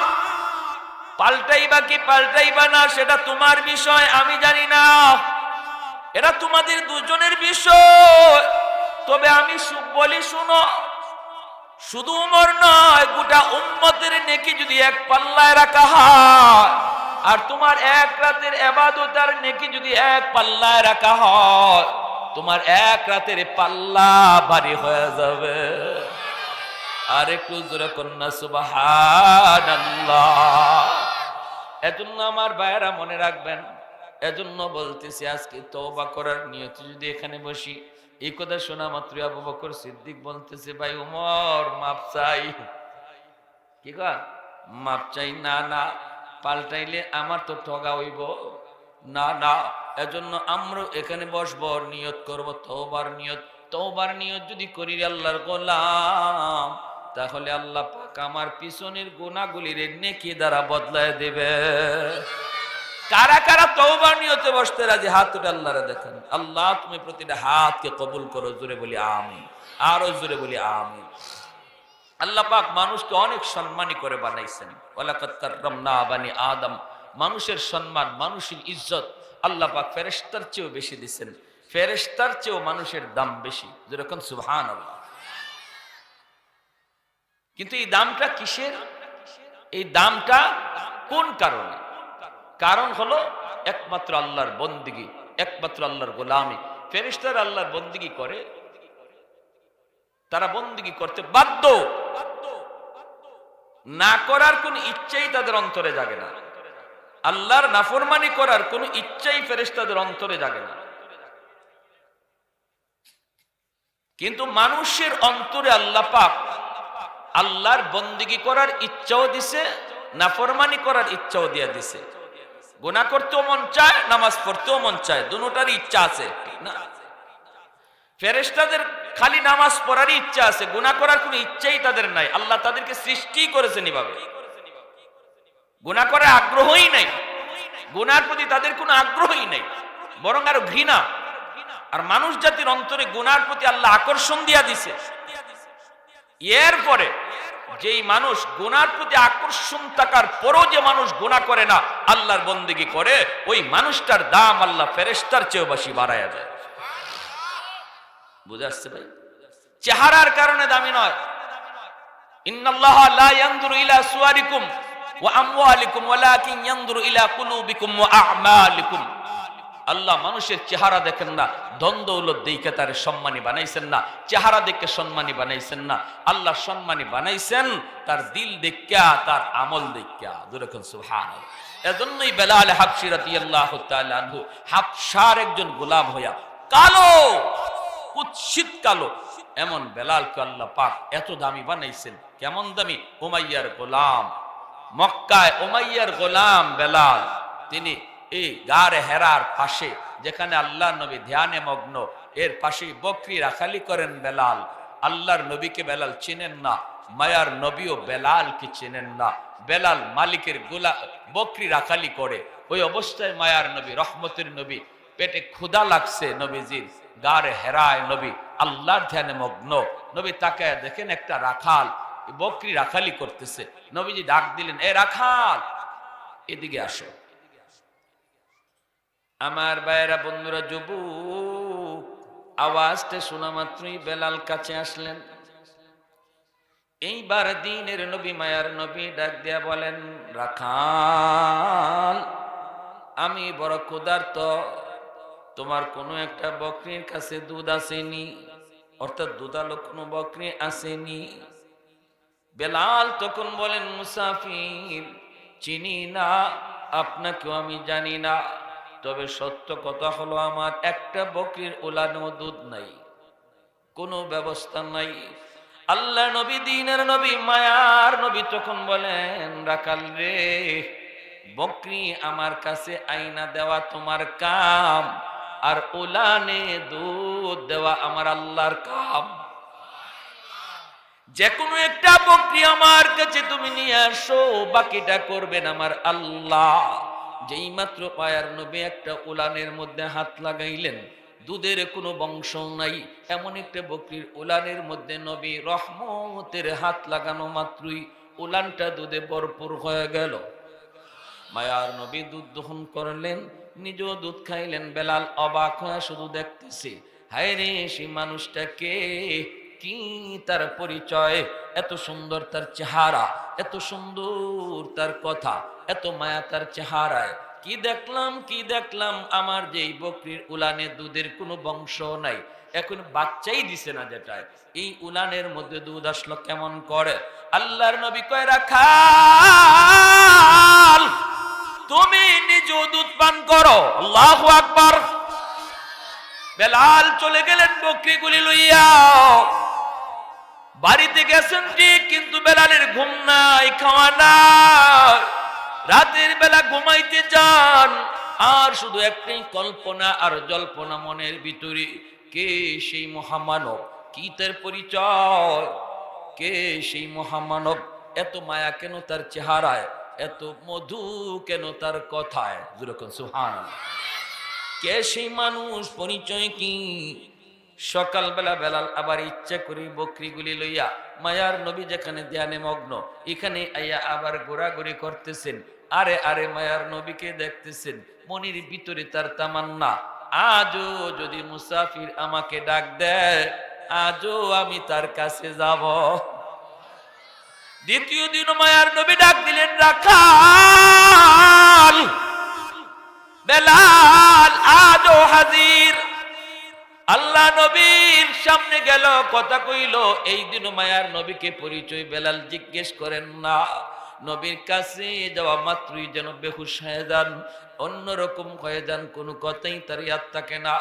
পাল্টাইবা কি পাল্টাইবা না সেটা তোমার বিষয়, আমি জানি না, এটা তোমাদের দুজনের বিষয়। তবে আমি বলি, শুনো, শুধু উমর নয়, গোটা উম্মতের নেকি যদি এক পাল্লায় রাখা হয়, আর তোমার এক রাতের ইবাদত আর নেকি যদি এক পাল্লায় রাখা হয়, তোমার এক রাতের পাল্লা ভারী হয়ে যাবে। আর একটু জোরে কন্যা সুবহানাল্লাহ। এজন্য আমার ভাইয়েরা মনে রাখবেন, এজন্য বলতেছি, আজকে তওবা করার নিয়তে যদি এখানে বসি, এই কথা শোনা মাত্র আবু বকর সিদ্দিক বলতেছে, ভাই উমর, মাপ চাই। কি কয়? মাপ চাই। না না, পাল্টাইলে আমার তো ঠগা হইব, না না, এজন্য আমরা এখানে বসবো, নিয়ত করব তওবার নিয়ত। তওবার নিয়ত যদি করি আল্লাহর গোলাম, তাহলে আল্লাহ পাক আমার পিছনের গুনাহগুলির নেকি দ্বারা বদলায় দেবে। কারা কারা তওবার নিয়তে বসতে রাজি? হাত তুলে আল্লাহরে দেখেন। আল্লাহ, তুমি প্রতিটা হাতকে কবুল করো। জোরে বলি আমিন, আরো জোরে বলি আমিন। আল্লাহ পাক মানুষকে অনেক সম্মানী করে বানাইছেন। ওয়ালাকাদ কাররামনা বানি আদম। মানুষের সম্মান, মানুষের ইজ্জত আল্লাহ পাক ফেরেশতার চেয়েও বেশি দিচ্ছেন। ফেরেশতার চেয়েও মানুষের দাম বেশি। যেরকম সুবহানাল্লাহ। কিন্তু এই দামটা কিসের? এই দামটা কোন কারণে? কারণ হলো একমাত্র আল্লাহর বন্দেগী, একমাত্র আল্লাহর গোলামি। ফেরেশতারা আল্লাহর বন্দেগী করে, তারা বন্দেগী করতে বাধ্য, না করার কোন ইচ্ছাই তাদের অন্তরে জাগে না। আল্লাহর নাফরমানি করার কোন ইচ্ছাই ফেরেশতাদের অন্তরে জাগে না। কিন্তু মানুষের অন্তরে আল্লাহ পাক আল্লাহর বন্দেগী করার ইচ্ছাও দিছে, নাফরমানি করার ইচ্ছাও দিয়া দিছে। গুনাহ করতেও মন চায়, নামাজ পড়তেও মন চায়, দুটোটারই ইচ্ছা আছে, ঠিক না? ফেরেশতাদের খালি নামাজ পড়ারই ইচ্ছা আছে, গুনাহ করার কোনো ইচ্ছাই তাদের নাই। আল্লাহ তাদেরকে সৃষ্টি করেছেন এভাবে, গুনাহ করার আগ্রহই নাই, গুনার প্রতি তাদের কোনো আগ্রহই নাই, বরং আরো ঘৃণা। আর মানুষ জাতির অন্তরে গুনার প্রতি আল্লাহ আকর্ষণ দিয়া দিছে। এরপরে যেই মানুষ গুনার প্রতি আকর্ষণ থাকার পরও যে মানুষ গুনাহ করে না, আল্লাহর বন্দেগী করে, ওই মানুষটার দাম আল্লাহ ফেরেশতার চেয়েও বেশি বাড়ায়া দেয়। বুঝে আসছে ভাই? চেহারার কারণে দামি নয়। ইন্নাল্লাহা লা ইয়ানজুরু ইলা সুওয়ারিকুম ওয়া আমওয়ালিকুম ওয়ালাকিন ইয়ানজুরু ইলা কুলুবিকুম ওয়া আ'মালিকুম। আল্লাহ মানুষের চেহারা দেখেন না, ধন দৌলত দেখে তার সম্মানী বানাইছেন না, চেহারা দেখে সম্মানী বানাইছেন না। আল্লাহ সম্মানী বানাইছেন তার দিল দেখা, তার আমল দেখা। যেরকম সুবহানাল্লাহ। এজন্যই বেলাল হাবশী রাদিয়াল্লাহু তাআলা আনহু হাবশার একজন গোলাম হইয়া কালো কুৎসিত কালো এমন বেলালকে আল্লাহ পাক এত দামি বানাইছেন। কেমন দামি? উমাইয়ার গোলাম, মক্কায় উমাইয়ার গোলাম বেলাল। তিনি এই গারে হেরার পাশে যেখানে আল্লাহর নবী ধ্যানে মগ্ন, এর পাশেই বকরি রাখালি করেন বেলাল। আল্লাহর নবীকে বেলাল চিনেন না, মায়ার নবীও বেলালকে চিনেন না। বেলাল মালিকের বকরি রাখালি করে, ওই অবস্থায় মায়ার নবী রহমতের নবী পেটে ক্ষুধা লাগছে নবীজির, গারে হেরায় নবী আল্লাহর ধ্যানে মগ্ন। নবী তাকায় দেখেন একটা রাখাল বকরি রাখালি করতেছে। নবীজি ডাক দিলেন, এ রাখাল এদিকে আসো। আমার ভাইয়েরা, বন্ধুরা, যুবক, আওয়াজটা শোনা মাত্রই বেলাল কাছে আসলেন। এইবার দিনের নবী মায়ার নবী ডাক দিয়া বলেন, রাখাল আমি বড় ক্ষুধার্ত, তোমার কোনো একটা বকরির কাছে দুধ আসেনি, অর্থাৎ দুধালো কোনো বকরি আসেনি। বেলাল তখন বলেন, মুসাফির, চিনি না, আপনাকেও আমি জানি না, তবে সত্য কথা হলো আমার একটা বকরির উলানো দুধ নাই, কোনো ব্যবস্থা নাই। আল্লাহ নবী, দিনের নবী, মায়ার নবী তখন বলেন, রাখাল রে, বকরি আমার কাছে আইনা দেওয়া তোমার কাম, আর উলানে দুধ দেওয়া আমার আল্লাহর কাম। যে কোনো একটা বকরি আমার কাছে তুমি নিয়ে আসো, বাকিটা করবেন আমার আল্লাহ। যেই মাত্র মায়ার নবী একটা উলানের মধ্যে হাত লাগাইলেন, দুধের কোনো বংশ নাই এমন একটা বকরির উলানের মধ্যে নবী রহমতের হাত লাগানো মাত্রই উলানটা দুধে ভরপুর হয়ে গেল। মায়ার নবী দুধ দহন করলেন, নিজেও দুধ খাইলেন। বেলাল অবাক হয়ে শুধু দেখতেছে, হায় রে, সেই মানুষটা কে, কি তার পরিচয়, এত সুন্দর তার চেহারা, এত সুন্দর তার কথা, এত মায়া তার চেহারায়। কি দেখলাম, কি দেখলাম, আমার যেই বকরির উলানে দুধের কোনো বংশ নাই, এখন বাচ্চাই দিছে না, যেটা এই উলানের মধ্যে দুধ আসলো কেমন করে? আল্লাহর নবী কয়, রাখাল তুমি নিজেও দুধ পান করো। আল্লাহু আকবার। বেলাল চলে গেলেন বকরিগুলি লইয়া। বাড়িতে গেছেন ঠিক, কিন্তু বেলালের ঘুম নাই, খাওয়া নাই। রাতের বেলা ঘুমাইতে যান, আর শুধু একটাই কল্পনা আর জল্পনা মনের ভিতরে। কে সেই মহামানব, কি তার পরিচয়, কে সেই মহামানব, এত মায়া কেন তার চেহারায়, এত মধু কেন তার কথায়? যেরকম সুবহানাল্লাহ। কে সেই মানুষ, পরিচয় কি? সকালবেলা বেলাল আবার ইচ্ছা করি বকরিগুলি লইয়া মায়ার নবী যেখানে ধ্যানে মগ্ন, এখানে আইয়া আবার ঘোরাঘুরি করতেছেন। আরে আরে মায়ার নবীকে দেখতেছেন, মনির ভিতরে তার তামান্না, আজও যদি মুসাফির আমাকে ডাক দেয়, আজও আমি তার কাছে যাব। দ্বিতীয় দিন মায়ার নবী ডাক দিলেন, রাখাল বেলাল আজও হাজির। আল্লাহ নবীর সামনে গেল, কথা কইল। এই দিন মায়ার নবীকে পরিচয় বেলাল জিজ্ঞেস করেন না। নবীর কাছে যাওয়া মাত্রই যেন বেহুশ হয়ে যান, অন্যরকম হয়ে যান, কোনো কথাই তার ইয়াদ থাকে না,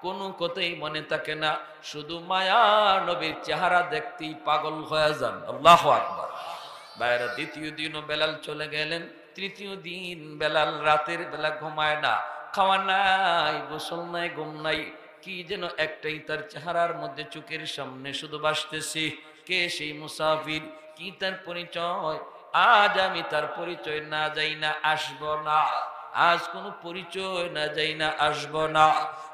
কোনো কথাই মনে থাকে না, শুধু মায়া নবীর চেহারা দেখতেই পাগল হয়ে যান। আল্লাহু আকবার। বাইরে দ্বিতীয় দিনও বেলাল চলে গেলেন। তৃতীয় দিন বেলাল রাতের বেলা ঘুমায় না, খাওয়া নাই, গোসল নাই, ঘুম নাই, কি যেন একটাই তার চেহারার মধ্যে চোখের সামনে শুধু ভাসতেছে। কে সেই মুসাফির, কি তার পরিচয়? আজ আমি তার পরিচয় না যাই না, আসব না, আজ কোনো পরিচয় না যাই না, আসব না।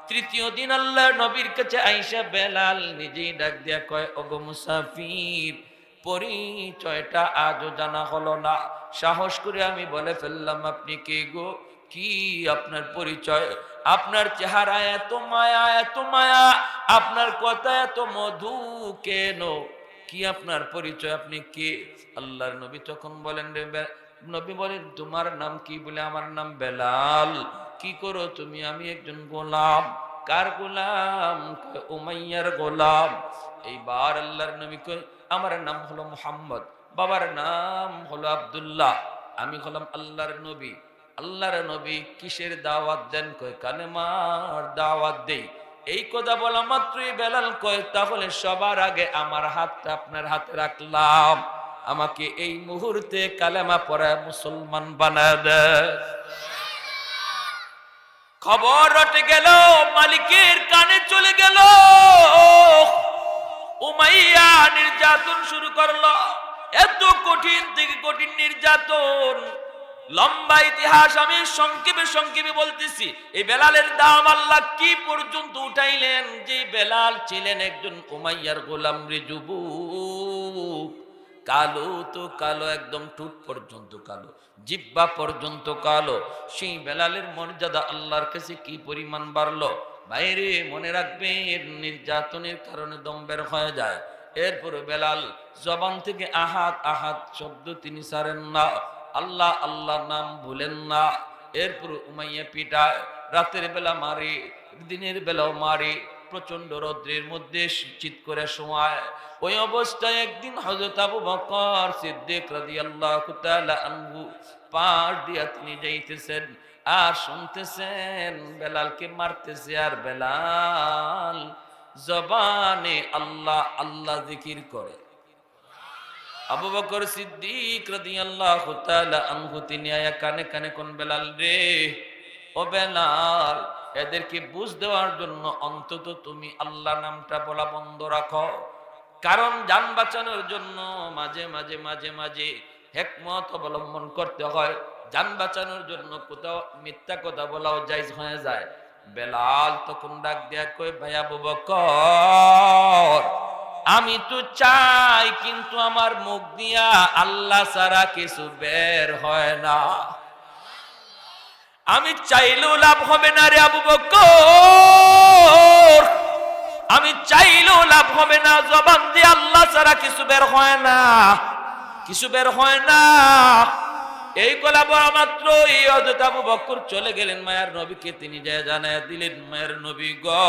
তৃতীয় দিন আল্লাহ নবীর কাছে আইসা বেলাল নিজেই ডাক দিয়া কয়, ওগো মুসাফির, পরিচয়টা আজও জানা হলো না। সাহস করে আমি বলে ফেললাম, আপনি কে গো, কি আপনার পরিচয়? আপনার চেহারা এত মায়া, এত মায়া, আপনার কথা এত মধু কেন? কি আপনার পরিচয়, আপনি কে? আল্লাহর নবী তখন বলেন, নবী বলেন, তোমার নাম কি? বলে, আমার নাম বেলাল। কি করো তুমি? আমি একজন গোলাম। কার গোলাম? উমাইয়ার গোলাম। এইবার আল্লাহর নবী কই, আমার নাম হলো মুহাম্মদ, বাবার নাম হলো আব্দুল্লাহ, আমি হলাম আল্লাহর নবী। আল্লাহর নবী কিসের দাওয়াত দেন? কয়, কালেমার দাওয়াত দেই। এই কথা বলা মাত্রই বেলাল কয়, তাহলে সবার আগে আমার হাতটা আপনার হাতে রাখলাম, আমাকে এই মুহূর্তে কালেমা পড়ায় মুসলমান বানায় দেয়। খবর রটে গেল, মালিকের কানে চলে গেল। উমাইয়া নির্যাতন শুরু করলো। এত কঠিন থেকে কঠিন নির্যাতন, লম্বা ইতিহাস আমি সংক্ষেপে সংক্ষেপে বলতেছি। এই বেলালের দাম আল্লাহ কি পর্যন্ত উঠাইলেন, যে বেলাল ছিলেন একজন উমাইয়ার গোলাম রে যুবক। কালো তো কালো, একদম ঠোঁট পর্যন্ত কালো, জিহ্বা পর্যন্ত কালো। সেই বেলালের মর্যাদা আল্লাহর কাছে কি পরিমাণ বাড়লো। বাইরে মনে রাখবেন, নির্যাতনের কারণে দম বের হয়ে যায়। এরপরে বেলাল জবান থেকে আহাত আহাত শব্দ তিনি ছাড়েন না, আল্লাহ আল্লাহ নাম ভুলেন না। এরপর উমাইয়া পিটায়, রাতের বেলা মারে, দিনের বেলাও মারে, প্রচন্ড রৌদ্রের মধ্যে চিৎ করে শোয়ায়। ওই অবস্থায় একদিন হযরত আবু বকর সিদ্দিক রাদিয়াল্লাহু তাআলা আনহু পাশ দিয়া তিনি যাইতেছেন আর শুনতেছেন বেলালকে মারতেছে, আর বেলাল জবানে আল্লাহ আল্লাহ জিকির করে। আবু বকর সিদ্দিক রাদিয়াল্লাহু তাআলা আনহু তিনি আয়া কানে কানে কোন বেলাল রে, ও বেলাল, এদেরকে বুঝ দেওয়ার জন্য অন্তত তুমি আল্লাহ নামটা বলা বন্ধ রাখো। কারণ জান বাঁচানোর জন্য মাঝে মাঝে মাঝে মাঝে হিকমত অবলম্বন করতে হয়। জান বাঁচানোর জন্য কোথাও মিথ্যা কথা বলাও জায়েজ হয়ে যায়। বেলাল তখন ডাক দেয়া কয়, ভাই আবু বকর, আমি তো চাই, কিন্তু আমার মুখ দিয়া আল্লাহ ছাড়া কিছু বের হয় না। আমি চাইলেও লাভ হবে না রে আবু বকর, আমি চাইলেও লাভ হবে না, জবান দিয়ে আল্লাহ ছাড়া কিছু বের হয় না, কিছু বের হয় না। এই কলা বলা মাত্র এই হযরত আবু বকর চলে গেলেন মায়ার নবীকে তিনি যায় জানায়া দিলেন, মায়ের নবী গো,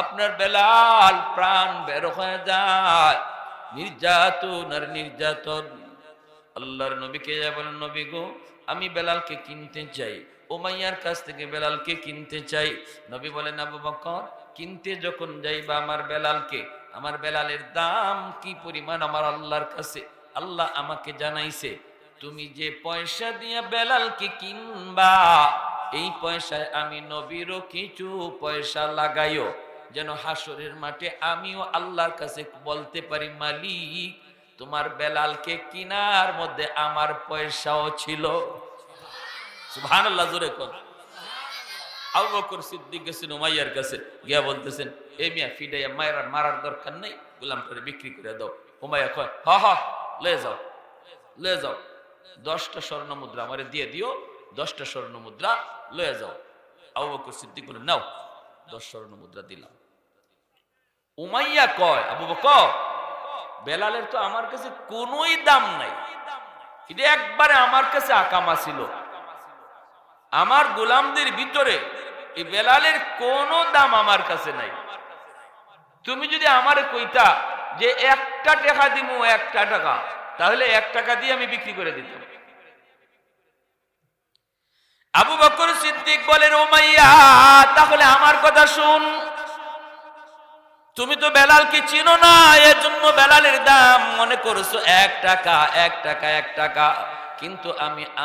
আপনার বেলাল প্রাণ বের হয়ে যায়, নির্যাতন আর নির্যাতন। আল্লাহর নবীকে যায় বলেন, নবী গো, আমি বেলালকে কিনতে চাই, উমাইয়ার কাছ থেকে বেলালকে কিনতে চাই। নবী বলেন, আবু বকর, কিনতে যখন যাইবা আমার বেলালকে, আমার বেলালের দাম কি পরিমাণ আমার আল্লাহর কাছে আল্লাহ আমাকে জানাইছে, তুমি যে পয়সা দিয়ে বেলালকে কিনবা, এই পয়সায় আমি নবীরও কিছু পয়সা লাগাইও, যেন হাসরের মাঠে আমিও আল্লাহর কাছে বলতে পারি, মালিক, তোমার বেলালকে কিনার মধ্যে আমার পয়সাও ছিল। সুবহানাল্লাহ, জোরে কোন। আবু বকর সিদ্দিক গেছেন উমাইয়ার কাছে, গিয়া বলতেছেন, এ মিয়া ফিডাইয়া মারার দরকার নেই, গোলামটারে বিক্রি করে দাও। উমাইয়া কয়, হ হ, লয়ে যাও, লয়ে যাও, 10টা স্বর্ণ মুদ্রা আমারে দিয়ে দিও, 10টা স্বর্ণ মুদ্রা লয়ে যাও। আবু বকর সিদ্দিক বলে, নাও, 10 স্বর্ণ মুদ্রা দিলাম। উমাইয়া কয়, আবু বকর, বেলালের তো আমার কাছে কোনোই দাম নাই, এটা একবারে আমার কাছে আকামা ছিল, আমার গোলামদের ভিতরে এই বেলালের কোনো দাম আমার কাছে নাই। তুমি যদি আমারে কইতা যে 1টা টাকা দিমু, 1টা টাকা, তাহলে 1 টাকা দিয়ে আমি বিক্রি করে দিতাম। আবু বকর সিদ্দিক বলেন, উমাইয়া, তাহলে আমার কথা শুন, তুমি তো বেলালকে চিনো না, এর জন্য বেলালের দাম মনে করছো 1 টাকা 1 টাকা 1 টাকা, কিন্তু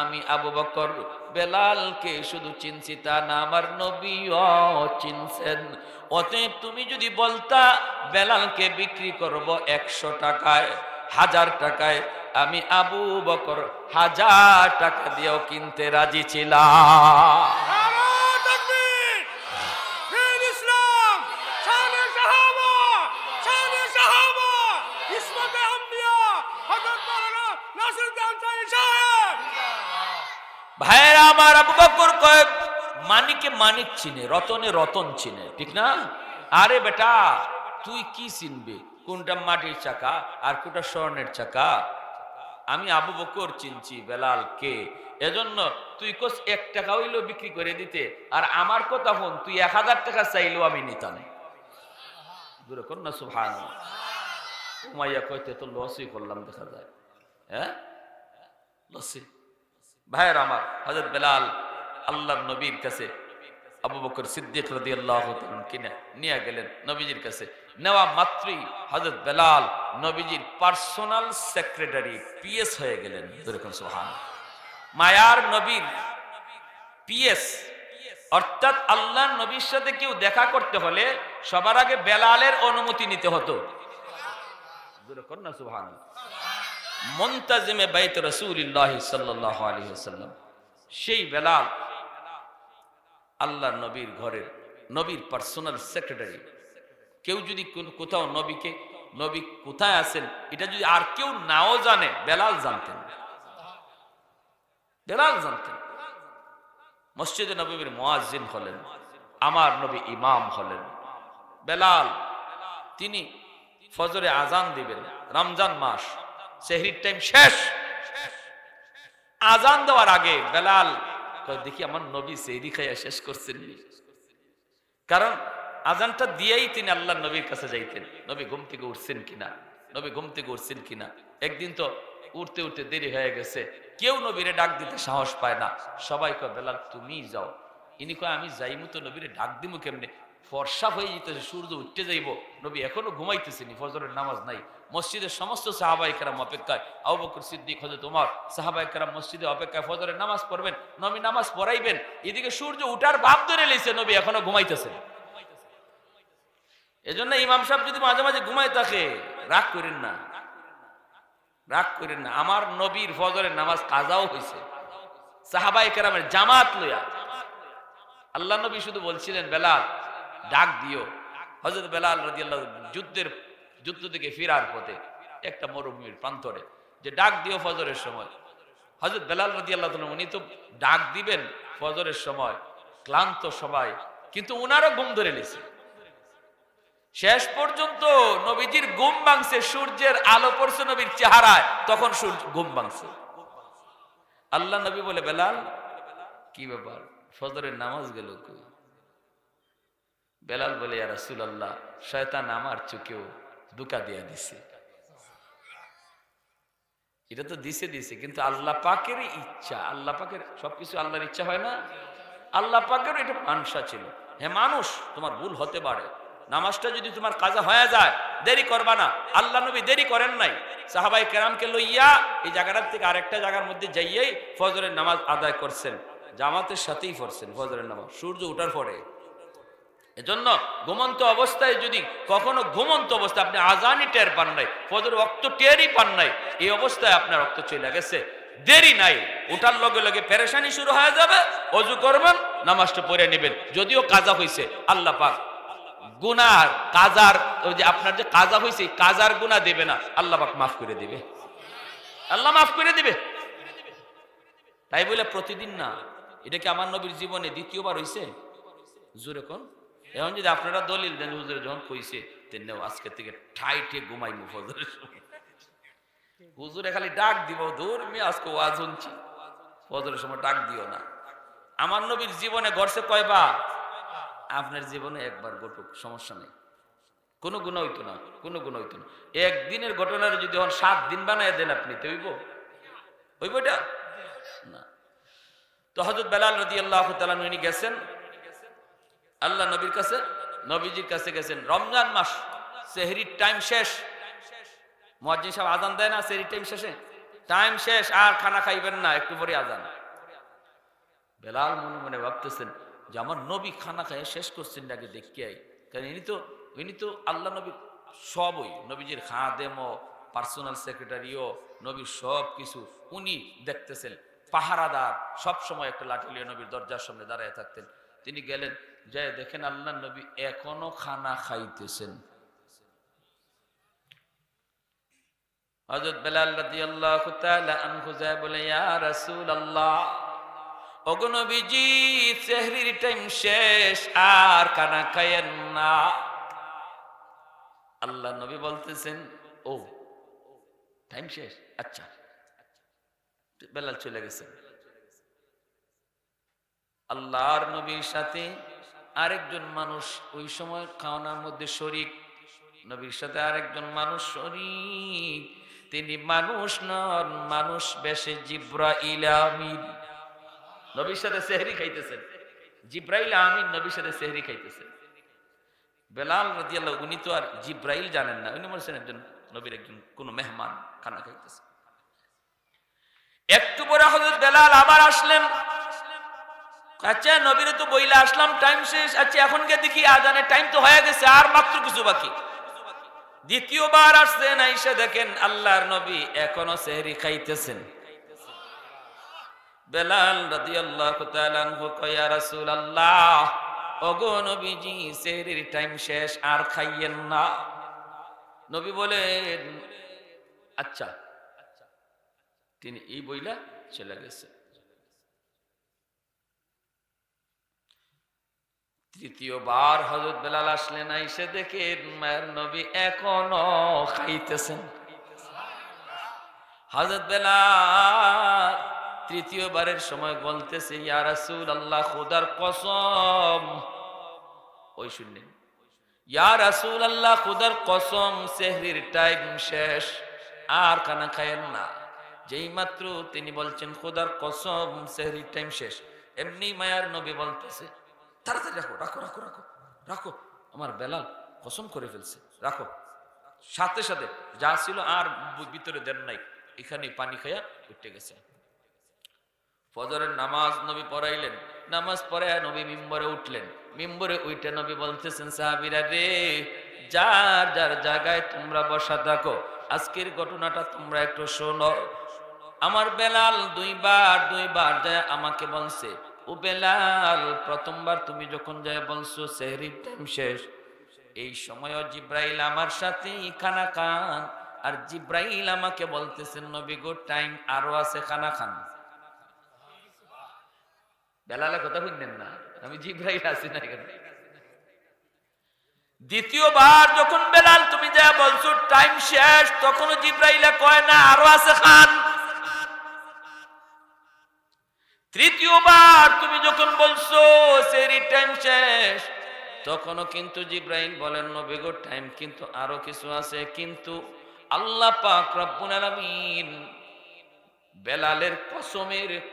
আমি আবু বকর বেলালকে শুধু চিনছি তা না, আমার নবীও চিনছেন। অতএব তুমি যদি বলতা বেলালকে বিক্রি করব 100 টাকায়, 1000 টাকায়, আমি আবু বকর 1000 টাকা দিয়েও কিনতে রাজি ছিলাম। ভাইরা আমার, আবু বকর কয়, মানিকে মানিক চিনে, রতনে রতন চিনে, ঠিক না? আরে বেটা, তুই কি চিনবে কোনটা মাটির চাকা আর কোনটা স্বর্ণের চাকা? আমি আবু বকর চিনছি বেলালকে, এজন্য তুই কোস 1 টাকা হইলেও বিক্রি করে দিতে, আর আমার কথা হন, তুই 1000 টাকা চাইলেও আমি নিতাম। দূরে কর না, সুবহানাল্লাহ। উমাইয়া কইতে তো লসই করলাম, দেখা যায়, হ্যাঁ, লসই। ভাইয়ের আমার, হযরত বেলাল আল্লাহর নবীর কাছে আবু বকর সিদ্দিক রাদিয়াল্লাহু তাআলা কিনে নিয়ে গেলেন নবীজির কাছে। নেওয়া মাত্রই হযরত বেলাল নবীজির পার্সোনাল সেক্রেটারি পিএস হয়ে গেলেন। যেরকম সুবহানাল্লাহ, মায়ার নবীর পিএস, অর্থাৎ আল্লাহর নবীর সাথে কেউ দেখা করতে হলে সবার আগে বেলালের অনুমতি নিতে হতো। যেরকম না সুবহানাল্লাহ, মুনতাজিমে বাইত রাসূলুল্লাহ সাল্লাল্লাহু আলাইহি ওয়াসাল্লাম, সেই বেলাল আল্লাহর নবীর ঘরের নবীর পার্সোনাল সেক্রেটারি। কেউ যদি কোথাও নবী কোথায় আছেন এটা যদি আর কেউ নাও জানে, বেলাল জানতেন। বেলাল জানতেন। মসজিদে নববীর মুয়াজ্জিন হলেন, আমার নবী ইমাম হলেন। বেলাল তিনি ফজরে আজান দিবেন, রমজান মাস, সেহরির টাইম শেষ। আজান দেওয়ার আগে বেলাল দেখি আমার নবী সেহরি খাইয়া শেষ করছেন, কারণ আজানটা দিয়েই তিনি আল্লাহ নবীর কাছে যাইতেন, নবী ঘুম থেকে উঠছেন কিনা, নবী ঘুম থেকে উঠছেন কিনা। একদিন তো উঠতে উঠতে দেরি হয়ে গেছে, কেউ নবীরে ডাক দিতে সাহস পায় না। সবাই কয় বেলাল তুমি যাও। ইনি কয় আমি যাইমু তো নবীরে ডাক দিমু কেমনে, ফর্সা হয়ে যেতেছে, সূর্য উঠতে যাইব, নবী এখনো ঘুমাইতেছেনি, ফজরের নামাজ নাই। মসজিদের সমস্ত সাহাবায়ে কেরাম অপেক্ষায়, আবু বকর সিদ্দিক, হযরত ওমর, সাহাবায়ে কেরাম মসজিদে অপেক্ষায়, ফজরের নামাজ পড়বেন, নবী নামাজ পড়াইবেন। এদিকে সূর্য উঠার ভাব ধরে লইছে, নবী এখনো ঘুমাইতেছেন। এজন্য ইমাম সাহেব যদি মাঝে মাঝে ঘুমায় থাকে, রাগ করেন না, রাগ করেন না। আমার নবীর ফজরের নামাজ কাজাও হয়েছে সাহাবায়ে কেরামের জামাত লইয়া। আল্লাহ নবী শুধু বলছিলেন বেলাল ডাক দিও। হযরত বেলাল রাদিয়াল্লাহু যুদ্ধ থেকে ফেরার পথে একটা মরুভূমির প্রান্তরে যে ডাক দিও ফজরের সময়। হযরত বেলাল রাদিয়াল্লাহু তাআলা উনি তো ডাক দিবেন ফজরের সময়, ক্লান্ত সবাই, কিন্তু উনারও ঘুম ধরে নিছে। শেষ পর্যন্ত নবীজির ঘুম ভাঙছে, সূর্যের আলো পড়ছে নবীর চেহারায়, তখন সূর্য ঘুম ভাঙছে। আল্লাহ নবী বলে বেলাল কি ব্যাপার, ফজরের নামাজ গেল কই? বেলাল বলে ইয়া রাসূলুল্লাহ, শয়তান আমার চোখেও ধোঁকা দিয়া দিছে। এটা তো দিছে কিন্তু আল্লাহ পাকের ইচ্ছা, আল্লাহ পাকের সবকিছু আল্লাহর ইচ্ছা হয় না, আল্লাহ পাকের এটা মানসা ছিল। হ্যাঁ মানুষ তোমার ভুল হতে পারে, নামাজটা যদি তোমার কাজা হয়ে যায় দেরি করবা না। আল্লাহ নবী দেরি করেন নাই, সাহাবায়ে কেরামকে লইয়া এই জায়গাটার থেকে আরেকটা জায়গার মধ্যে যাইয়েই ফজরের নামাজ আদায় করছেন, জামাতের সাথেই পড়ছেন ফজরের নামাজ সূর্য ওঠার পরে। এজন্য ঘুমন্ত অবস্থায় যদি কখনো ঘুমন্ত অবস্থায় আপনি আজানই টের পান নাই, ফজর রক্ত টেরই পান নাই, এই অবস্থায় আপনার রক্ত চলে গেছে, দেরি নাই, ওঠার লগে লগে পেরেশানি শুরু হয়ে যাবে, ওযু করবেন, নামাজটা পড়ে নেবেন। যদিও কাজা হয়েছে, আল্লাহ পাক গুনার কাজার ওই যে আপনার যে কাজা হয়েছে কাজার গুনাহ দেবে না, আল্লাহ পাক মাফ করে দিবে, আল্লাহ মাফ করে দিবে। তাই বলে প্রতিদিন না, এটা কি আমার নবীর জীবনে দ্বিতীয়বার হয়েছে? জোরে কোন। এখন যদি আপনারা দলিল দেন হুজুর যখন কইছে তেনেও আজকে থেকে ঠাইটে ঘুমাইমু ফজরের সময়, হুজুরে খালি ডাক দিব, দূর আমি আজকে ওয়াজ শুনছি, ফজরের সময় ডাক দিও না। আমার নবীর জীবনে ঘটছে কয়বার? আপনার জীবনে একবার ঘটুক, সমস্যা নেই, কোনো গুনাহ হইতো না, কোনো গুনাহ হইতো না। একদিনের ঘটনার যদি 7 দিন বানায় দেন আপনি, তো হইব এটা না। তো হযরত বেলাল রাদিয়াল্লাহু তাআলা উনি গেছেন আল্লাহ নবীর কাছে, নবীজির কাছে গেছেন, রমজান মাস, সেহরির টাইম শেষ, মুয়াজ্জিন সাহেব আজান দেয় না সেহরির টাইম শেষে, টাইম শেষ, আর খানা খাইবেন না, একটু পরে আজান। বেলাল মনে মনে ভাবতেছেন যে আমার নবী খানা খাইয়ে শেষ করছেন আগে দেখি আই, কারণ ইনি তো আল্লাহ নবীর সবই, নবীজির খাদেমও, পার্সোনাল সেক্রেটারিও, নবীর সব কিছু উনি দেখতেছেন, পাহারাদার, সব সময় একটা লাঠি নিয়ে নবীর দরজার সামনে দাঁড়ায় থাকতেন। তিনি গেলেন, যায় দেখেন আল্লাহ নবী এখনো খানা খাইতেছেন। হযরত বেলাল রাদিয়াল্লাহু তাআলা আনহু যায় বলে ইয়া রাসূলুল্লাহ, ওগো নবীজি সেহরির টাইম শেষ, আর খানা খায়েন না। আল্লাহ নবী বলতেছেন ও টাইম শেষ, আচ্ছা। বেলাল চলে গেছেন। আল্লাহর নবীর সাথে আরেকজন মানুষ ওই সময় খাওয়ানোর মধ্যে শরীক, নবীর সাথে আরেকজন মানুষ শরীক, তিনি মানুষ নন, মানুষ বেশে জিব্রাইল আমিন, নবীর সাথে সেহরি খাইতেছেন। জিব্রাইল আমিন নবীর সাথে সেহরি খাইতেছে। বেলাল রাদিয়াল্লাহু, উনি তো আর জিব্রাইল জানেন না, উনি বলছেন একজন নবীর একজন কোন মেহমান খানা খাইতেছে। একটু পরে হযরত বেলাল আবার আসলেন। আচ্ছা নবীরে তো বইলা আসলাম, টাইম শেষ, আচ্ছা এখন কে দেখি আজানের টাইম তো হয়ে গেছে, আর মাত্র কিছু বাকি। দ্বিতীয়বার আসছেন, আইসা দেখেন আল্লাহর নবী এখনো সেহরি খাইতেছেন। বেলাল রাদিয়াল্লাহু তাআলা আনহু কয়, ইয়া রাসূলুল্লাহ, ওগো নবীজি সেহরির টাইম শেষ, আর খাইয়েন না। নবী বলেন আচ্ছা। তিনি এই বইলা চলে গেছে। তৃতীয়বার হযরত বেলাল আসলেন, আইসা দেখেন মায়ের নবী এখনো খাইতেছেন। হযরত বেলাল তৃতীয়বারের সময় বলতেছে, ইয়া রাসূলুল্লাহ, খোদার কসম, ওই শুনলেন, ইয়া রাসূলুল্লাহ, খোদার কসম সেহরির টাইম শেষ, আর খানা খায়েন না। যেই মাত্র তিনি বলছেন খোদার কসম সেহরির টাইম শেষ, এমনি মায়ার নবী বলতেছে, তাড়াতাড়ি রাখো রাখো রাখো রাখো রাখো, আমার বেলাল কসম করে ফেলছে, রাখো। সাথে সাথে যা ছিল আর ভিতরে দেন নাই, এখানে পানি খাইয়া উঠে গেছে। ফজরের নামাজ নবী পড়াইলেন, নামাজ পড়ে নবী মিম্বরে উঠলেন। মিম্বরে উঠে নবী বলতেছেন, সাহাবীরা রে, যার যার জায়গায় তোমরা বসা থাকো, আজকের ঘটনাটা তোমরা একটু শোনো। আমার বেলাল দুইবার যায় আমাকে বলছে, ও বেলাল, প্রথমবার তুমি যখন যায় বলছো সেহরির টাইম শেষ, এই সময়ও জিব্রাইল আমার সাথে খানা খান, আর জিব্রাইল আমাকে বলতেছেন নবী গো টাইম আরো আছে, খানা খান। বেলালের কথা বুঝলেন না, আমি জিব্রাইল আছি না এখানে। দ্বিতীয়বার যখন বেলাল তুমি যা বলছো টাইম শেষ, তখনও জিব্রাইল কয় না আরো আছে, খান। তৃতীয়বার তুমি যখন বলছো সেহরির টাইম শেষ, তখনও কিন্তু জিব্রাইল বলেন নবী গো টাইম কিন্তু আরো কিছু আছে। কিন্তু আল্লাহ পাক রব্বুল আলামিন বেলালের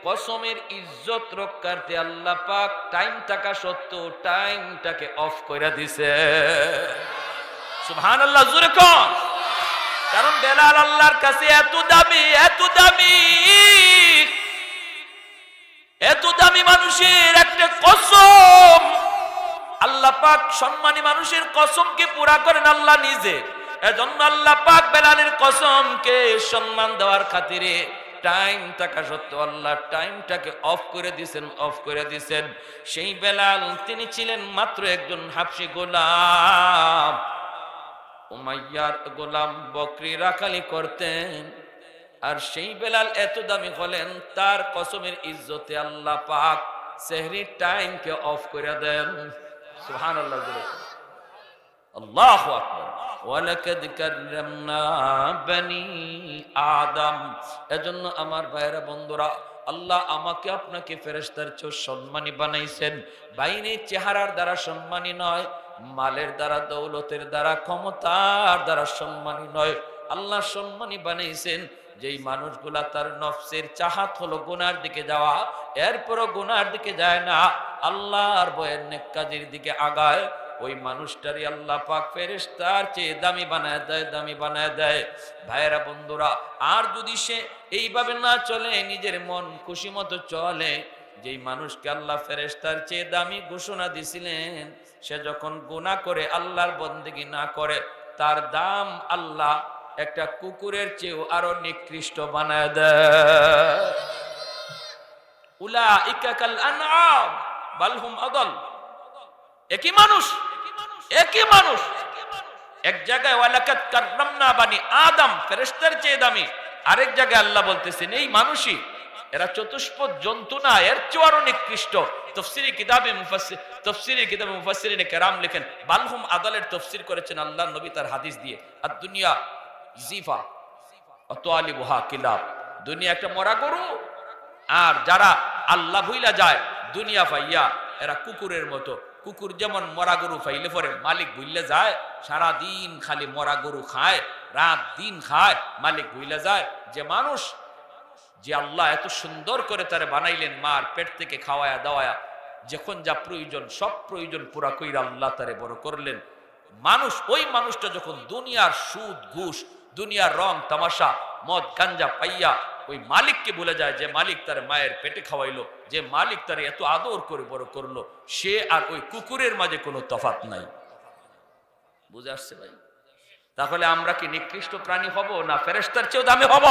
কসমের ইজ্জত রক্ষার্থে আল্লাহ পাক টাইম থাকা সত্ত্বেও টাইমটাকে অফ করে দিছে। সুবহানাল্লাহ, জোরে কোন। কারণ বেলাল আল্লাহর কাছে এত দামি, এত দামি, এত দামি মানুষের একটা কসম। আল্লাহ পাক সম্মানী মানুষের কসমকে পুরা করেন আল্লাহ নিজে। এজন্য আল্লাহ পাক বেলালের কসমকে সম্মান দেওয়ার খাতিরে টাইম থাকা সত্ত্বেও আল্লাহ টাইমটাকে অফ করে দিয়েছেন। সেই বেলাল তিনি ছিলেন মাত্র একজন হাবশী গোলাম, উমাইয়ার গোলাম, বকরি রাখালি করতেন। আর সেই বেলাল এত দামি হলেন, তার কসমের ইজ্জতে আল্লাহ পাক সেহরির টাইমকে অফ করে দেন। সুবহানাল্লাহ, আল্লাহু আকবার। ওয়ালাকাদ কাররামনা বনি আদম। এজন্য আমার ভাইরা বন্ধুরা, আল্লাহ আমাকে আপনাকে ফেরেশতার চেয়ে সম্মানী বানাইছেন। বাইরে চেহারার দ্বারা সম্মানী নয়, মালের দ্বারা, দৌলতের দ্বারা, ক্ষমতার দ্বারা সম্মানী নয়। আল্লাহ সম্মানী বানাইছেন যেই মানুষগুলা তার নফসের চাহাত হলো গুনার দিকে যাওয়া, এরপরও গুনার দিকে যায় না, আল্লাহর ভয়ের নেক কাজের দিকে আগায়, ওই মানুষটারই আল্লাহ পাক ফেরেশতার চেয়ে দামি বানায় দেয়। ভাইয়েরা বন্ধুরা, আর যদি সে এইভাবে না চলে, নিজের মন খুশি মতো চলে, যেই মানুষকে আল্লাহ ফেরেশতার চেয়ে দামি ঘোষণা দিছিলেন, সে যখন গুনাহ করে আল্লাহর বন্দেগী না করে, তার দাম আল্লাহ একটা কুকুরের চেয়েও আরো নিকৃষ্ট বানায় দেয়। উলাইকা কাল আনআম বাল হুম আদাল। একই মানুষ এক জায়গায় ওয়ালাকাদ কাররামনা বানি আদম, ফেরেশতার চেয়ে দামি। আরেক জায়গায় আল্লাহ বলতেছেন এই মানুষই, এরা চতুষ্পদ জন্তু না, এর চেয়ে আরো নিকৃষ্ট। তাফসীরে কিতাবে মুফাসসিরিনে কেরাম লেখেন, বালহুম আদালের তাফসীর করেছেন আল্লাহর নবী তার হাদিস দিয়ে। আর দুনিয়া জিফা অতআলিবুহা কিলাব, দুনিয়া একটা মরা গরু, আর যারা আল্লাহ ভুইলা যায় দুনিয়া পাইয়া, এরা কুকুরের মতো। কুকুর যেমন মরা গরু পাইলে পরে মালিক ভুইলে যায়, সারা দিন খালি মরা গরু খায়, রাত দিন খায়, মালিক ভুইলে যায়। যে মানুষ, যে আল্লাহ এত সুন্দর করে তারে বানাইলেন, মার পেট থেকে খাওয়ায়া দাওয়ায়া, যখন যা প্রয়োজন সব প্রয়োজন পুরা কইরা আল্লাহ তারে বড় করলেন। মানুষ ওই মানুষটা যখন দুনিয়ার সুদ ঘুষ, দুনিয়ার রং তামাশা, মদ গাঞ্জা পাইয়া ওই মালিককে ভুলে যায়, যে মালিক তার মায়ের পেটে খাওয়াইলো, যে মালিক তার এত আদর করে বড় করলো, সে আর ওই কুকুরের মাঝে কোনো তফাৎ নাই। বুঝে আসছে ভাই? তাহলে আমরা কি নিকৃষ্ট প্রাণী হব, না ফেরেশতার চেয়েও দামি হব?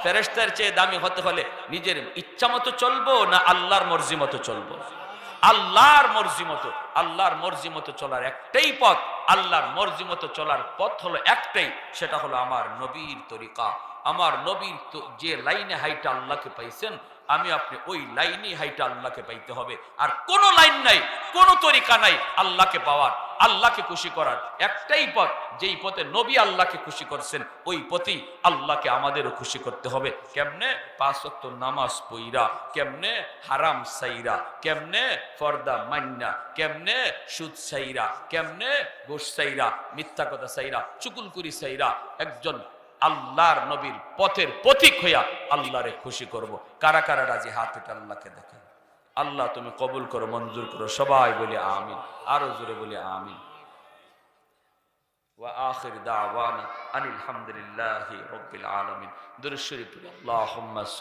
ফেরেশতার চেয়ে দামি হতে হলে নিজের ইচ্ছা মতো চলবো, না আল্লাহর মর্জি মতো চলবো? আল্লাহর মর্জি মতো। আল্লাহর মর্জি মতো চলার একটাই পথ, আল্লাহর মর্জি মতো চলার পথ হলো একটাই, সেটা হলো আমার নবীর তরিকা। আমার নবীর যে লাইনে হাইটা আল্লাহকে পাইছেন, আমি আপনি ওই লাইনে হাইটা আল্লাহকে পাইতে হবে। আর কোনো লাইন নাই, কোনো তরিকা নাই আল্লাহকে পাওয়ার, আল্লাহকে খুশি করার। একটাই পথ, যেই পথে নবী আল্লাহকে খুশি করছেন, ওই পথেই আল্লাহকে আমাদেরও খুশি করতে হবে। কেমনে? 5 ওয়াক্ত নামাজ পইরা, কেমনে হারাম সাইরা, কেমনে পর্দা মান্না, কেমনে সুদ সাইরা, কেমনে ঘুষ সাইরা, মিথ্যা কথা সাইরা, চুকুলকুরি সাইরা একজন আল্লাহর নবীর পথের পথিক হইয়া আল্লাহরে খুশি করব। কারা কারা রাজি? হাত উঠে আল্লাহকে দেখেন। আল্লাহ তুমি কবুল করো, মঞ্জুর করো। সবাই বলি আমিন, আরো জোরে বলি আমিন। ওয়া আখির দাওয়ানা আনিল হামদুলিল্লাহি রাব্বিল আলামিন। দুরূদ শরীফ। আল্লাহুম্মা